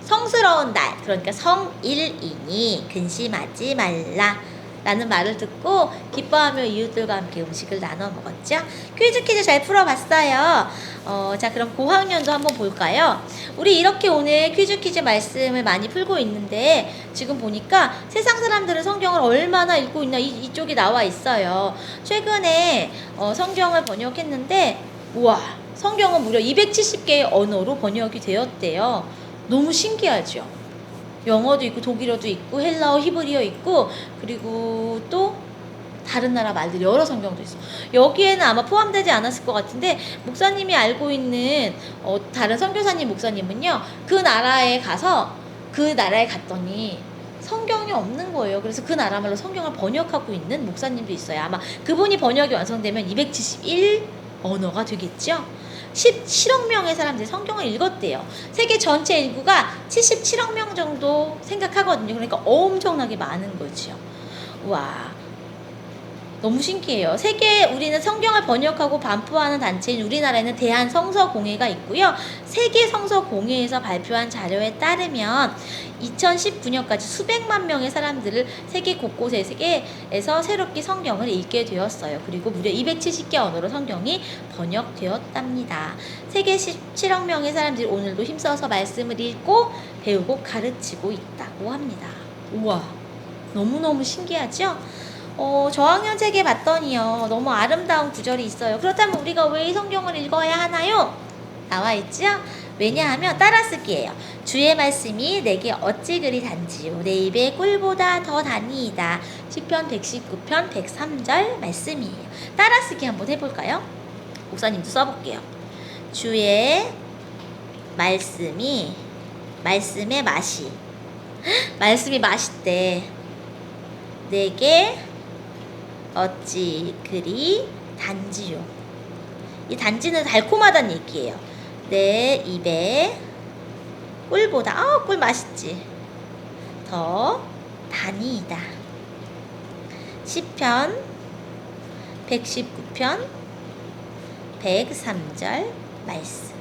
성스러운 날, 그러니까 성일이니 근심하지 말라 라는 말을 듣고 기뻐하며 이웃들과 함께 음식을 나눠 먹었죠. 퀴즈 잘 풀어봤어요. 자, 그럼 고학년도 한번 볼까요? 우리 이렇게 오늘 퀴즈 말씀을 많이 풀고 있는데 지금 보니까 세상 사람들은 성경을 얼마나 읽고 있나 이쪽이 나와 있어요. 최근에 성경을 번역했는데 우와, 성경은 무려 270개의 언어로 번역이 되었대요. 너무 신기하죠? 영어도 있고 독일어도 있고 헬라어, 히브리어 있고 그리고 또 다른 나라 말들 여러 성경도 있어. 여기에는 아마 포함되지 않았을 것 같은데 목사님이 알고 있는 다른 선교사님 목사님은요, 그 나라에 갔더니 성경이 없는 거예요. 그래서 그 나라 말로 성경을 번역하고 있는 목사님도 있어요. 아마 그분이 번역이 완성되면 271 언어가 되겠죠. 17억 명의 사람들이 성경을 읽었대요. 세계 전체 인구가 77억 명 정도 생각하거든요. 그러니까 엄청나게 많은 거죠. 와, 너무 신기해요. 우리는 성경을 번역하고 반포하는 단체인 우리나라에는 대한성서공회가 있고요. 세계성서공회에서 발표한 자료에 따르면 2019년까지 수백만 명의 사람들을 세계 곳곳에서 새롭게 성경을 읽게 되었어요. 그리고 무려 270개 언어로 성경이 번역되었답니다. 세계 17억 명의 사람들이 오늘도 힘써서 말씀을 읽고 배우고 가르치고 있다고 합니다. 우와, 너무너무 신기하죠? 저학년 책에 봤더니요, 너무 아름다운 구절이 있어요. 그렇다면 우리가 왜 이 성경을 읽어야 하나요? 나와 있죠? 왜냐하면 따라쓰기예요. 주의 말씀이 내게 어찌 그리 단지요 내 입에 꿀보다 더 단이이다. 시편 119편 103절 말씀이에요. 따라쓰기 한번 해볼까요? 목사님도 써볼게요. 주의 말씀의 맛이 말씀이 맛있대. 내게 어찌 그리 단지요. 이 단지는 달콤하다는 얘기예요. 내 입에 꿀보다 꿀 맛있지. 더 단이이다. 시편 119편 103절 말씀.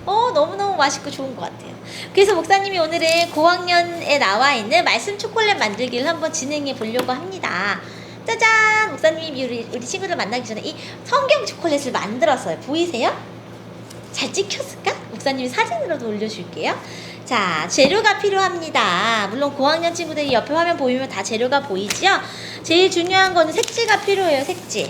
너무너무 맛있고 좋은 것 같아요. 그래서 목사님이 오늘은 고학년에 나와 있는 말씀 초콜릿 만들기를 한번 진행해 보려고 합니다. 짜잔! 목사님이 우리 친구들 만나기 전에 이 성경 초콜릿을 만들었어요. 보이세요? 잘 찍혔을까? 목사님이 사진으로도 올려줄게요. 자, 재료가 필요합니다. 물론 고학년 친구들이 옆에 화면 보이면 다 재료가 보이죠? 제일 중요한 거는 색지가 필요해요. 색지가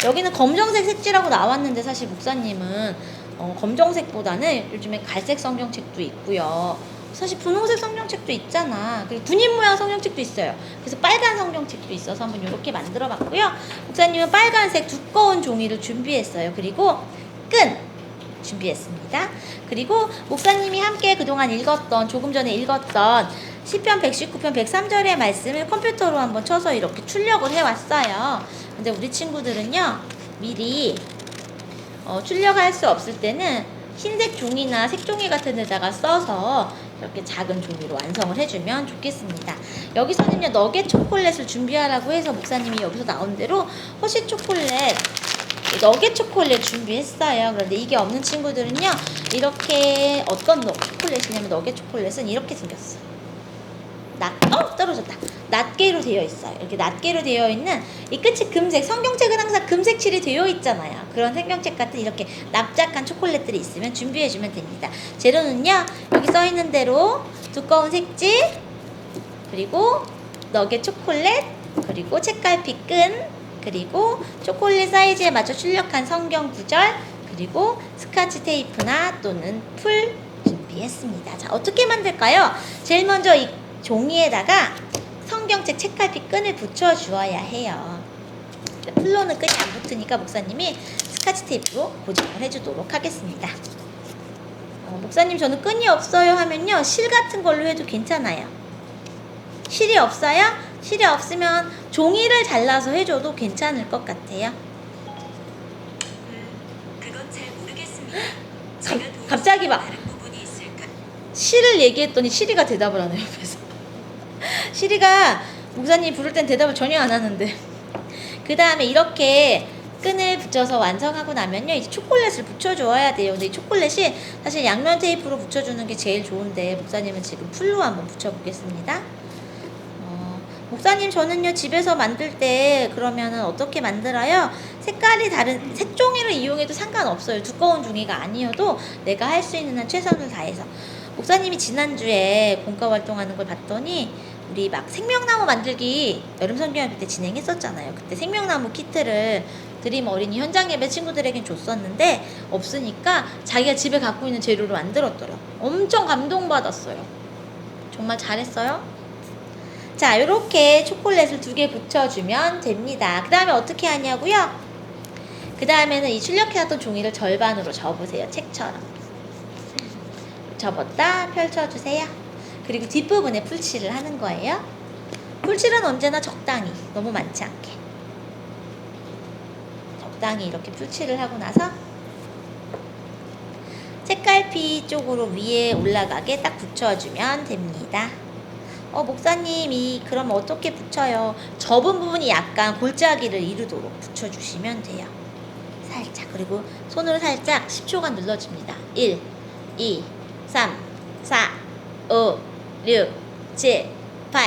여기는 검정색 색지라고 나왔는데 사실 목사님은 검정색보다는 요즘에 갈색 성경책도 있고요. 사실 분홍색 성경책도 있잖아. 그리고 군인 모양 성경책도 있어요. 그래서 빨간 성경책도 있어서 한번 이렇게 만들어 봤고요. 목사님은 빨간색 두꺼운 종이를 준비했어요. 그리고 끈 준비했습니다. 그리고 목사님이 함께 그동안 조금 전에 읽었던 시편 119편 103절의 말씀을 컴퓨터로 한번 쳐서 이렇게 출력을 해왔어요. 근데 우리 친구들은요, 미리 출력할 수 없을 때는 흰색 종이나 색종이 같은 데다가 써서 이렇게 작은 종이로 완성을 해주면 좋겠습니다. 여기서는요, 너겟 초콜릿을 준비하라고 해서 목사님이 여기서 나온 대로 허쉬 초콜릿, 너겟 초콜릿 준비했어요. 그런데 이게 없는 친구들은요, 이렇게 어떤 초콜릿이냐면 너겟 초콜릿은 이렇게 생겼어요. 떨어졌다. 낱개로 되어 있어요. 이렇게 낱개로 되어 있는 이 끝이 금색, 성경책은 항상 금색 칠이 되어 있잖아요. 그런 성경책 같은 이렇게 납작한 초콜릿들이 있으면 준비해주면 됩니다. 재료는요, 여기 써있는 대로 두꺼운 색지, 그리고 너겟 초콜릿, 그리고 책갈피 끈, 그리고 초콜릿 사이즈에 맞춰 출력한 성경 구절, 그리고 스카치 테이프나 또는 풀 준비했습니다. 자, 어떻게 만들까요? 제일 먼저 이 종이에다가 성경책 책갈피 끈을 붙여 주어야 해요. 풀로는 끈이 안 붙으니까 목사님이 스카치 테이프로 고정을 해주도록 하겠습니다. 목사님 저는 끈이 없어요 하면요, 실 같은 걸로 해도 괜찮아요. 실이 없어요? 실이 없으면 종이를 잘라서 해줘도 괜찮을 것 같아요. 그건 잘 모르겠습니다. 갑자기 막 다른 부분이 있을까? 시를 얘기했더니 시리가 대답을 하네요. 옆에서 시리가 목사님 부를 땐 대답을 전혀 안 하는데, 그 다음에 이렇게 끈을 붙여서 완성하고 나면요, 이제 초콜릿을 붙여줘야 돼요. 근데 이 초콜릿이 사실 양면 테이프로 붙여주는 게 제일 좋은데 목사님은 지금 풀로 한번 붙여보겠습니다. 목사님 저는요, 집에서 만들 때 그러면은 어떻게 만들어요? 색깔이 다른 색종이를 이용해도 상관없어요. 두꺼운 종이가 아니어도 내가 할 수 있는 한 최선을 다해서. 목사님이 지난주에 공과 활동하는 걸 봤더니 우리 막 생명나무 만들기 여름 성경학교 때 진행했었잖아요. 그때 생명나무 키트를 드림 어린이 현장 예배 친구들에겐 줬었는데 없으니까 자기가 집에 갖고 있는 재료로 만들었더라고요. 엄청 감동받았어요. 정말 잘했어요. 자, 이렇게 초콜릿을 2개 붙여주면 됩니다. 그 다음에 어떻게 하냐고요? 그 다음에는 이 출력해놨던 종이를 절반으로 접으세요. 책처럼. 접었다 펼쳐주세요. 그리고 뒷부분에 풀칠을 하는 거예요. 풀칠은 언제나 적당히, 너무 많지 않게 적당히 이렇게 풀칠을 하고 나서 책갈피 쪽으로 위에 올라가게 딱 붙여주면 됩니다. 목사님, 그럼 어떻게 붙여요? 접은 부분이 약간 골짜기를 이루도록 붙여주시면 돼요. 살짝. 그리고 손으로 살짝 10초간 눌러줍니다. 1, 2, 3, 4, 5, 6, 7, 8,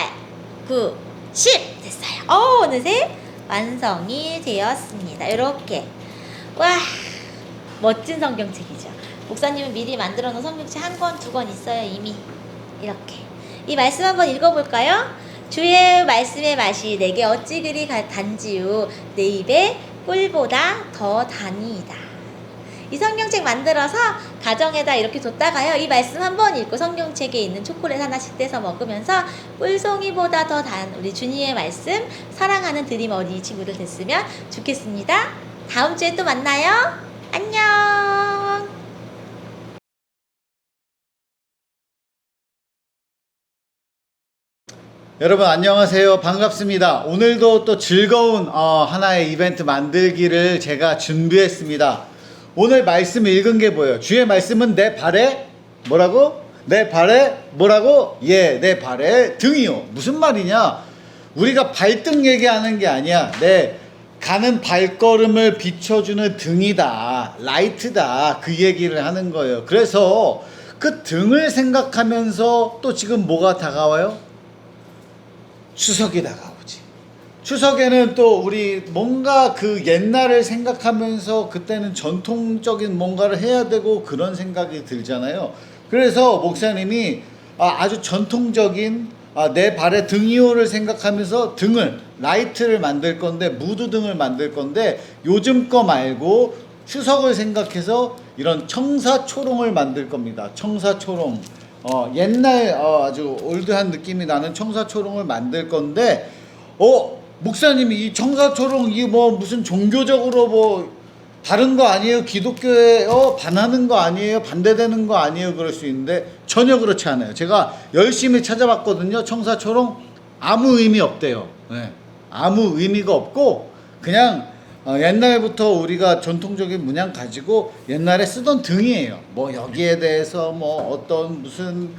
9, 10 됐어요. 어느새 완성이 되었습니다. 이렇게. 와, 멋진 성경책이죠. 목사님은 미리 만들어 놓은 성경책 한 권, 두 권 있어요. 이미 이렇게. 이 말씀 한번 읽어볼까요? 주의 말씀의 맛이 내게 어찌 그리 단지요 내 입에 꿀보다 더 다니이다. 이 성경책 만들어서 가정에다 이렇게 뒀다가요, 이 말씀 한번 읽고 성경책에 있는 초콜릿 하나씩 떼서 먹으면서 꿀송이보다 더 단 우리 주님의 말씀 사랑하는 드림 어린이 친구들 됐으면 좋겠습니다. 다음 주에 또 만나요. 안녕. 여러분 안녕하세요. 반갑습니다. 오늘도 또 즐거운 하나의 이벤트 만들기를 제가 준비했습니다. 오늘 말씀 읽은 게 뭐예요? 주의 말씀은 내 발에 뭐라고? 내 발에 뭐라고? 예, 내 발에 등이요. 무슨 말이냐? 우리가 발등 얘기하는 게 아니야. 내 가는 발걸음을 비춰주는 등이다, 라이트다, 그 얘기를 하는 거예요. 그래서 그 등을 생각하면서 또 지금 뭐가 다가와요? 추석이 다가오지. 추석에는 또 우리 뭔가 그 옛날을 생각하면서 그때는 전통적인 뭔가를 해야 되고 그런 생각이 들잖아요. 그래서 목사님이 아주 전통적인 내 발에 등이요를 생각하면서 등을, 라이트를 만들 건데, 무드 등을 만들 건데, 요즘 거 말고 추석을 생각해서 이런 청사초롱을 만들 겁니다. 청사초롱. 옛날 아주 올드한 느낌이 나는 청사초롱을 만들 건데, 목사님이 이 청사초롱 이 뭐 무슨 종교적으로 뭐 다른 거 아니에요? 기독교에 반하는 거 아니에요? 반대되는 거 아니에요? 그럴 수 있는데 전혀 그렇지 않아요. 제가 열심히 찾아봤거든요. 청사초롱 아무 의미 없대요. 네. 아무 의미가 없고 그냥 옛날부터 우리가 전통적인 문양 가지고 옛날에 쓰던 등이에요. 뭐 여기에 대해서 뭐 어떤 무슨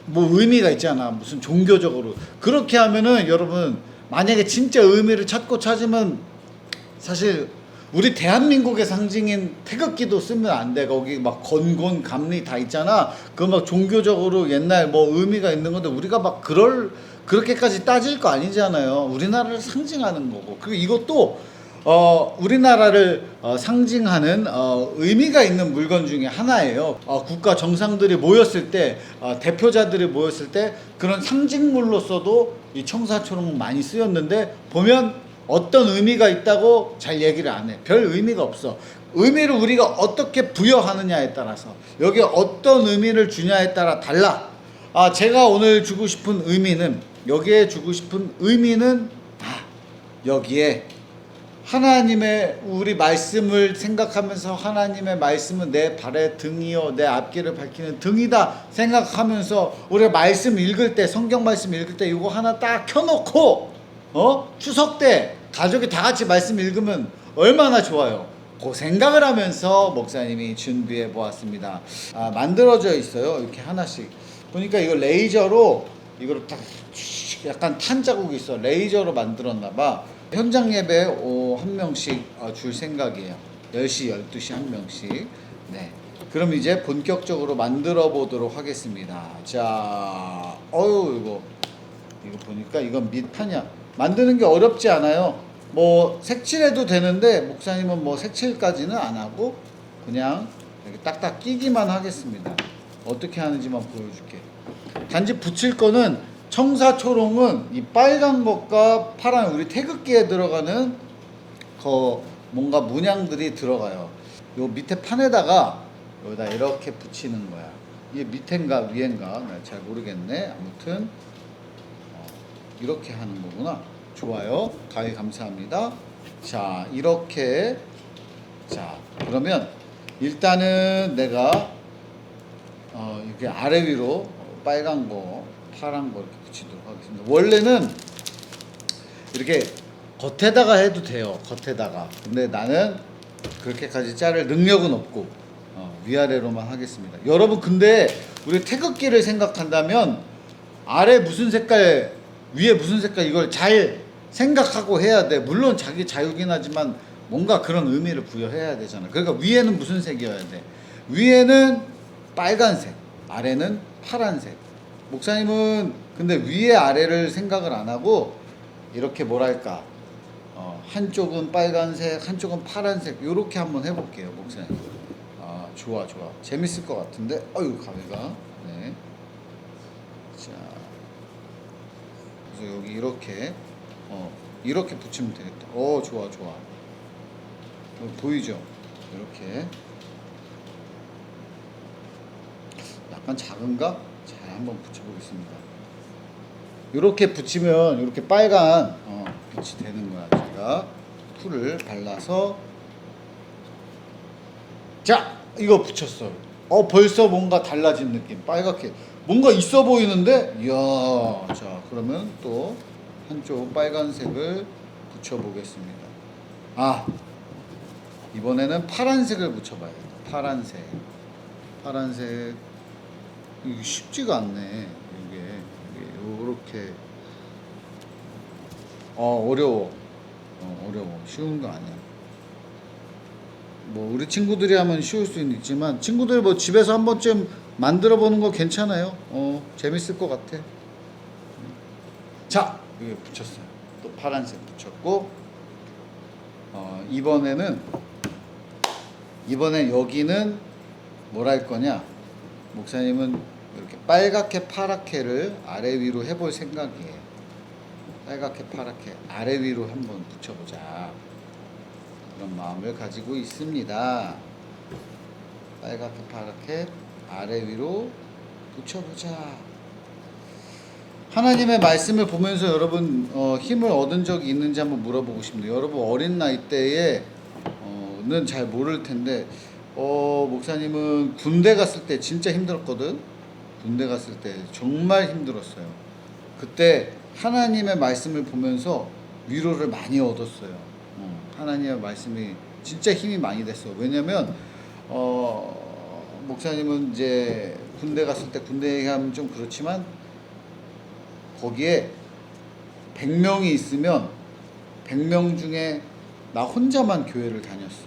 뭐 의미가 있잖아. 무슨 종교적으로. 그렇게 하면은 여러분 만약에 진짜 의미를 찾으면 사실 우리 대한민국의 상징인 태극기도 쓰면 안 돼. 거기 막 건곤, 감리 다 있잖아. 그 막 종교적으로 옛날 뭐 의미가 있는 건데 우리가 막 그렇게까지 따질 거 아니잖아요. 우리나라를 상징하는 거고. 그리고 이것도 우리나라를 상징하는 의미가 있는 물건 중에 하나예요. 국가 정상들이 모였을 때, 대표자들이 모였을 때 그런 상징물로서도 이 청사초롱 많이 쓰였는데 보면 어떤 의미가 있다고 잘 얘기를 안 해. 별 의미가 없어. 의미를 우리가 어떻게 부여하느냐에 따라서, 여기에 어떤 의미를 주냐에 따라 달라. 제가 오늘 주고 싶은 의미는, 여기에 주고 싶은 의미는 여기에 하나님의 우리 말씀을 생각하면서 하나님의 말씀은 내 발의 등이요 내 앞길을 밝히는 등이다 생각하면서 우리가 말씀 읽을 때, 성경 말씀 읽을 때 이거 하나 딱 켜놓고 추석 때 가족이 다 같이 말씀 읽으면 얼마나 좋아요. 그 생각을 하면서 목사님이 준비해 보았습니다. 만들어져 있어요. 이렇게 하나씩. 보니까 이거 레이저로 이거를 딱 약간 탄 자국이 있어. 레이저로 만들었나 봐. 현장 예배 한 명씩 줄 생각이에요. 10시, 12시 한 명씩. 네. 그럼 이제 본격적으로 만들어 보도록 하겠습니다. 자, 이거 보니까 이건 밑판이야. 만드는 게 어렵지 않아요. 뭐 색칠해도 되는데 목사님은 뭐 색칠까지는 안 하고 그냥 이렇게 딱딱 끼기만 하겠습니다. 어떻게 하는지만 보여줄게. 단지 붙일 거는 청사초롱은 이 빨간 것과 파란 우리 태극기에 들어가는 뭔가 문양들이 들어가요. 요 밑에 판에다가 여기다 이렇게 붙이는 거야. 이게 밑엔가 위엔가 잘 모르겠네. 아무튼 이렇게 하는 거구나. 좋아요. 가위 감사합니다. 자, 이렇게. 자, 그러면 일단은 내가 이렇게 아래 위로 빨간 거, 파란 거 이렇게 붙이도록 하겠습니다. 원래는 이렇게 겉에다가 해도 돼요. 겉에다가. 근데 나는 그렇게까지 자를 능력은 없고 위아래로만 하겠습니다. 여러분 근데 우리 태극기를 생각한다면 아래 무슨 색깔 위에 무슨 색깔 이걸 잘 생각하고 해야 돼. 물론 자기 자유긴 하지만 뭔가 그런 의미를 부여해야 되잖아. 그러니까 위에는 무슨 색이어야 돼. 위에는 빨간색, 아래는 파란색. 목사님은 근데 위에 아래를 생각을 안 하고 이렇게 뭐랄까 한쪽은 빨간색 한쪽은 파란색 요렇게 한번 해볼게요. 목사님. 아 좋아 재밌을 것 같은데. 어유 가위가. 네. 자 그래서 여기 이렇게 붙이면 되겠다. 좋아 보이죠? 이렇게 약간 작은가? 잘 한번 붙여보겠습니다. 이렇게 붙이면 이렇게 빨간 빛이 되는 거야. 제가 풀을 발라서 자 이거 붙였어요. 벌써 뭔가 달라진 느낌. 빨갛게 뭔가 있어 보이는데 이야. 자 그러면 또 한쪽 빨간색을 붙여보겠습니다. 이번에는 파란색을 붙여봐야겠다. 파란색 이게 쉽지가 않네. 이게 요렇게 어려워. 쉬운 거 아니야. 뭐 우리 친구들이 하면 쉬울 수는 있지만 친구들 뭐 집에서 한 번쯤 만들어 보는 거 괜찮아요. 재밌을 것 같아. 자 여기 붙였어요. 또 파란색 붙였고 이번엔 여기는 뭘 할 거냐. 목사님은 이렇게 빨갛게 파랗게를 아래 위로 해볼 생각이에요. 빨갛게 파랗게 아래 위로 한번 붙여보자. 그런 마음을 가지고 있습니다. 빨갛게 파랗게 아래 위로 붙여보자. 하나님의 말씀을 보면서 여러분 힘을 얻은 적이 있는지 한번 물어보고 싶네요. 여러분 어린 나이 때에 는 잘 모를 텐데 목사님은 군대 갔을 때 진짜 힘들었거든. 군대 갔을 때 정말 힘들었어요. 그때 하나님의 말씀을 보면서 위로를 많이 얻었어요. 하나님의 말씀이 진짜 힘이 많이 됐어. 왜냐면 목사님은 이제 군대 갔을 때 군대 얘기하면 좀 그렇지만 거기에 100명이 있으면 100명 중에 나 혼자만 교회를 다녔어.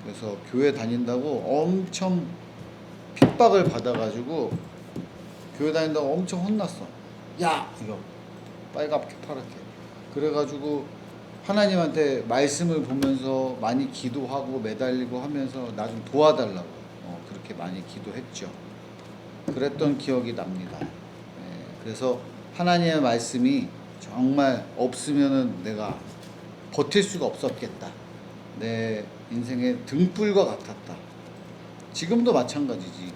그래서 교회 다닌다고 엄청 핍박을 받아가지고 교회 다닌다고 엄청 혼났어. 야 이거 빨갛게 파랗게. 그래가지고 하나님한테 말씀을 보면서 많이 기도하고 매달리고 하면서 나 좀 도와달라고 그렇게 많이 기도했죠. 그랬던 기억이 납니다. 그래서 하나님의 말씀이 정말 없으면은 내가 버틸 수가 없었겠다. 내 인생의 등불과 같았다. 지금도 마찬가지지.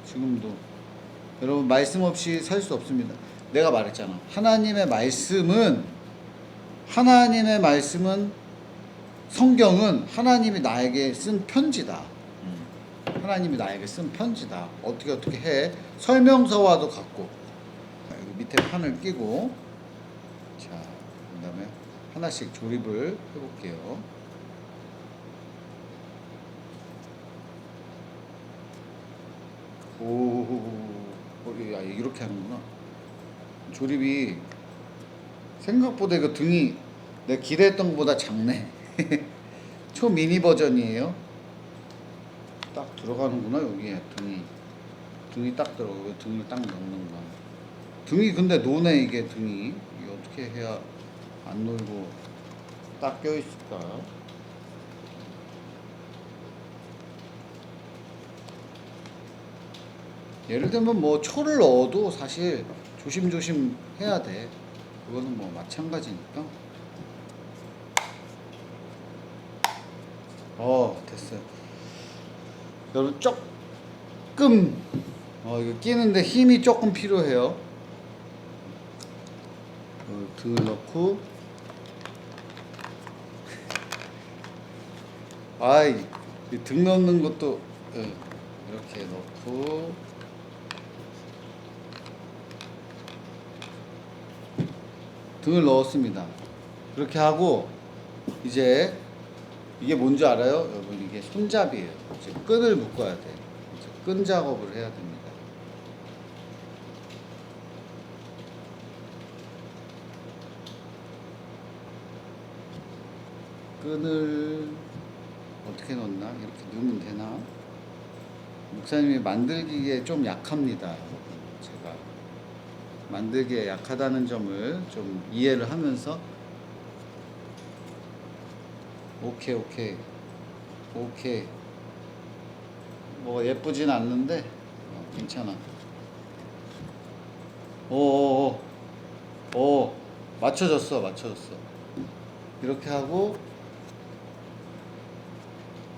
지금도 여러분 말씀 없이 살 수 없습니다. 내가 말했잖아. 하나님의 말씀은 성경은 하나님이 나에게 쓴 편지다. 하나님이 나에게 쓴 편지다. 어떻게 해. 설명서와도 같고. 여기 밑에 판을 끼고 자 그 다음에 하나씩 조립을 해볼게요. 야, 이렇게 하는구나. 조립이 생각보다 이거 등이 내가 기대했던 것보다 작네. 초미니 버전이에요. 딱 들어가는구나. 여기에 등이 딱 들어가고 등을 딱 넣는 거야. 등이 근데 노네. 이게 등이 이게 어떻게 해야 안 놀고 딱 껴있을까. 예를 들면 뭐 초를 넣어도 사실 조심조심 해야 돼. 그거는 뭐 마찬가지니까. 됐어요. 여러분 조금 이거 끼는데 힘이 조금 필요해요. 등을 넣고 등 넣는 것도 이렇게 넣고 등을 넣었습니다. 그렇게 하고 이제 이게 뭔지 알아요? 여러분, 이게 손잡이에요. 이제 끈을 묶어야 돼. 이제 끈 작업을 해야 됩니다. 끈을 어떻게 넣나? 이렇게 넣으면 되나? 목사님이 만들기에 좀 약합니다. 제가 만들기에 약하다는 점을 좀 이해를 하면서 오케이 뭐 예쁘진 않는데 괜찮아. 오 맞춰졌어. 이렇게 하고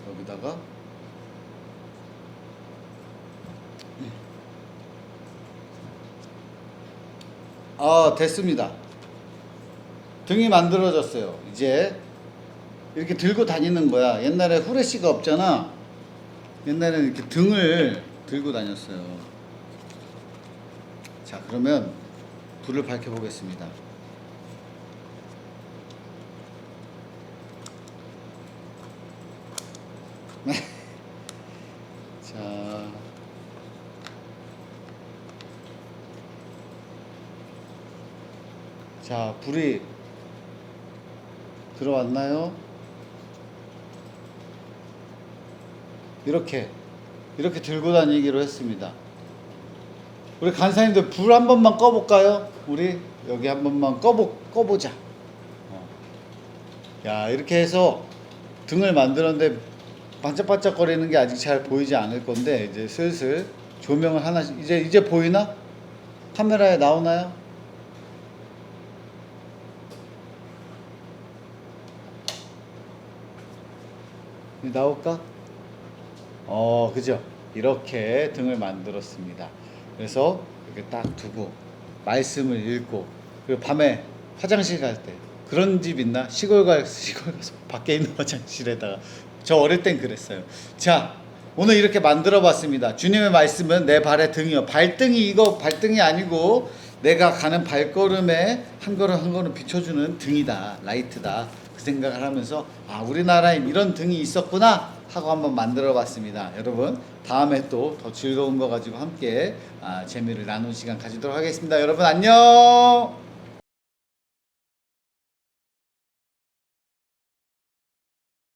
여기다가 됐습니다. 등이 만들어졌어요. 이제 이렇게 들고 다니는 거야. 옛날에 후레쉬가 없잖아. 옛날에는 이렇게 등을 들고 다녔어요. 자, 그러면 불을 밝혀 보겠습니다. 자, 불이 들어왔나요? 이렇게 들고 다니기로 했습니다. 우리 간사님들 불 한 번만 꺼볼까요? 우리 여기 한 번만 꺼보자. 야, 이렇게 해서 등을 만들었는데 반짝반짝거리는 게 아직 잘 보이지 않을 건데 이제 슬슬 조명을 하나씩 이제 보이나? 카메라에 나오나요? 나올까? 그죠? 이렇게 등을 만들었습니다. 그래서 이렇게 딱 두고 말씀을 읽고 그리고 밤에 화장실 갈 때 그런 집 있나? 시골 가서 밖에 있는 화장실에다가 저 어릴 땐 그랬어요. 자, 오늘 이렇게 만들어 봤습니다. 주님의 말씀은 내 발의 등이요. 발등이 이거 발등이 아니고 내가 가는 발걸음에 한 걸음 한 걸음 비춰주는 등이다. 라이트다. 그 생각을 하면서 우리나라에 이런 등이 있었구나 하고 한번 만들어 봤습니다. 여러분, 다음에 또 더 즐거운 거 가지고 함께 재미를 나누는 시간 가지도록 하겠습니다. 여러분 안녕.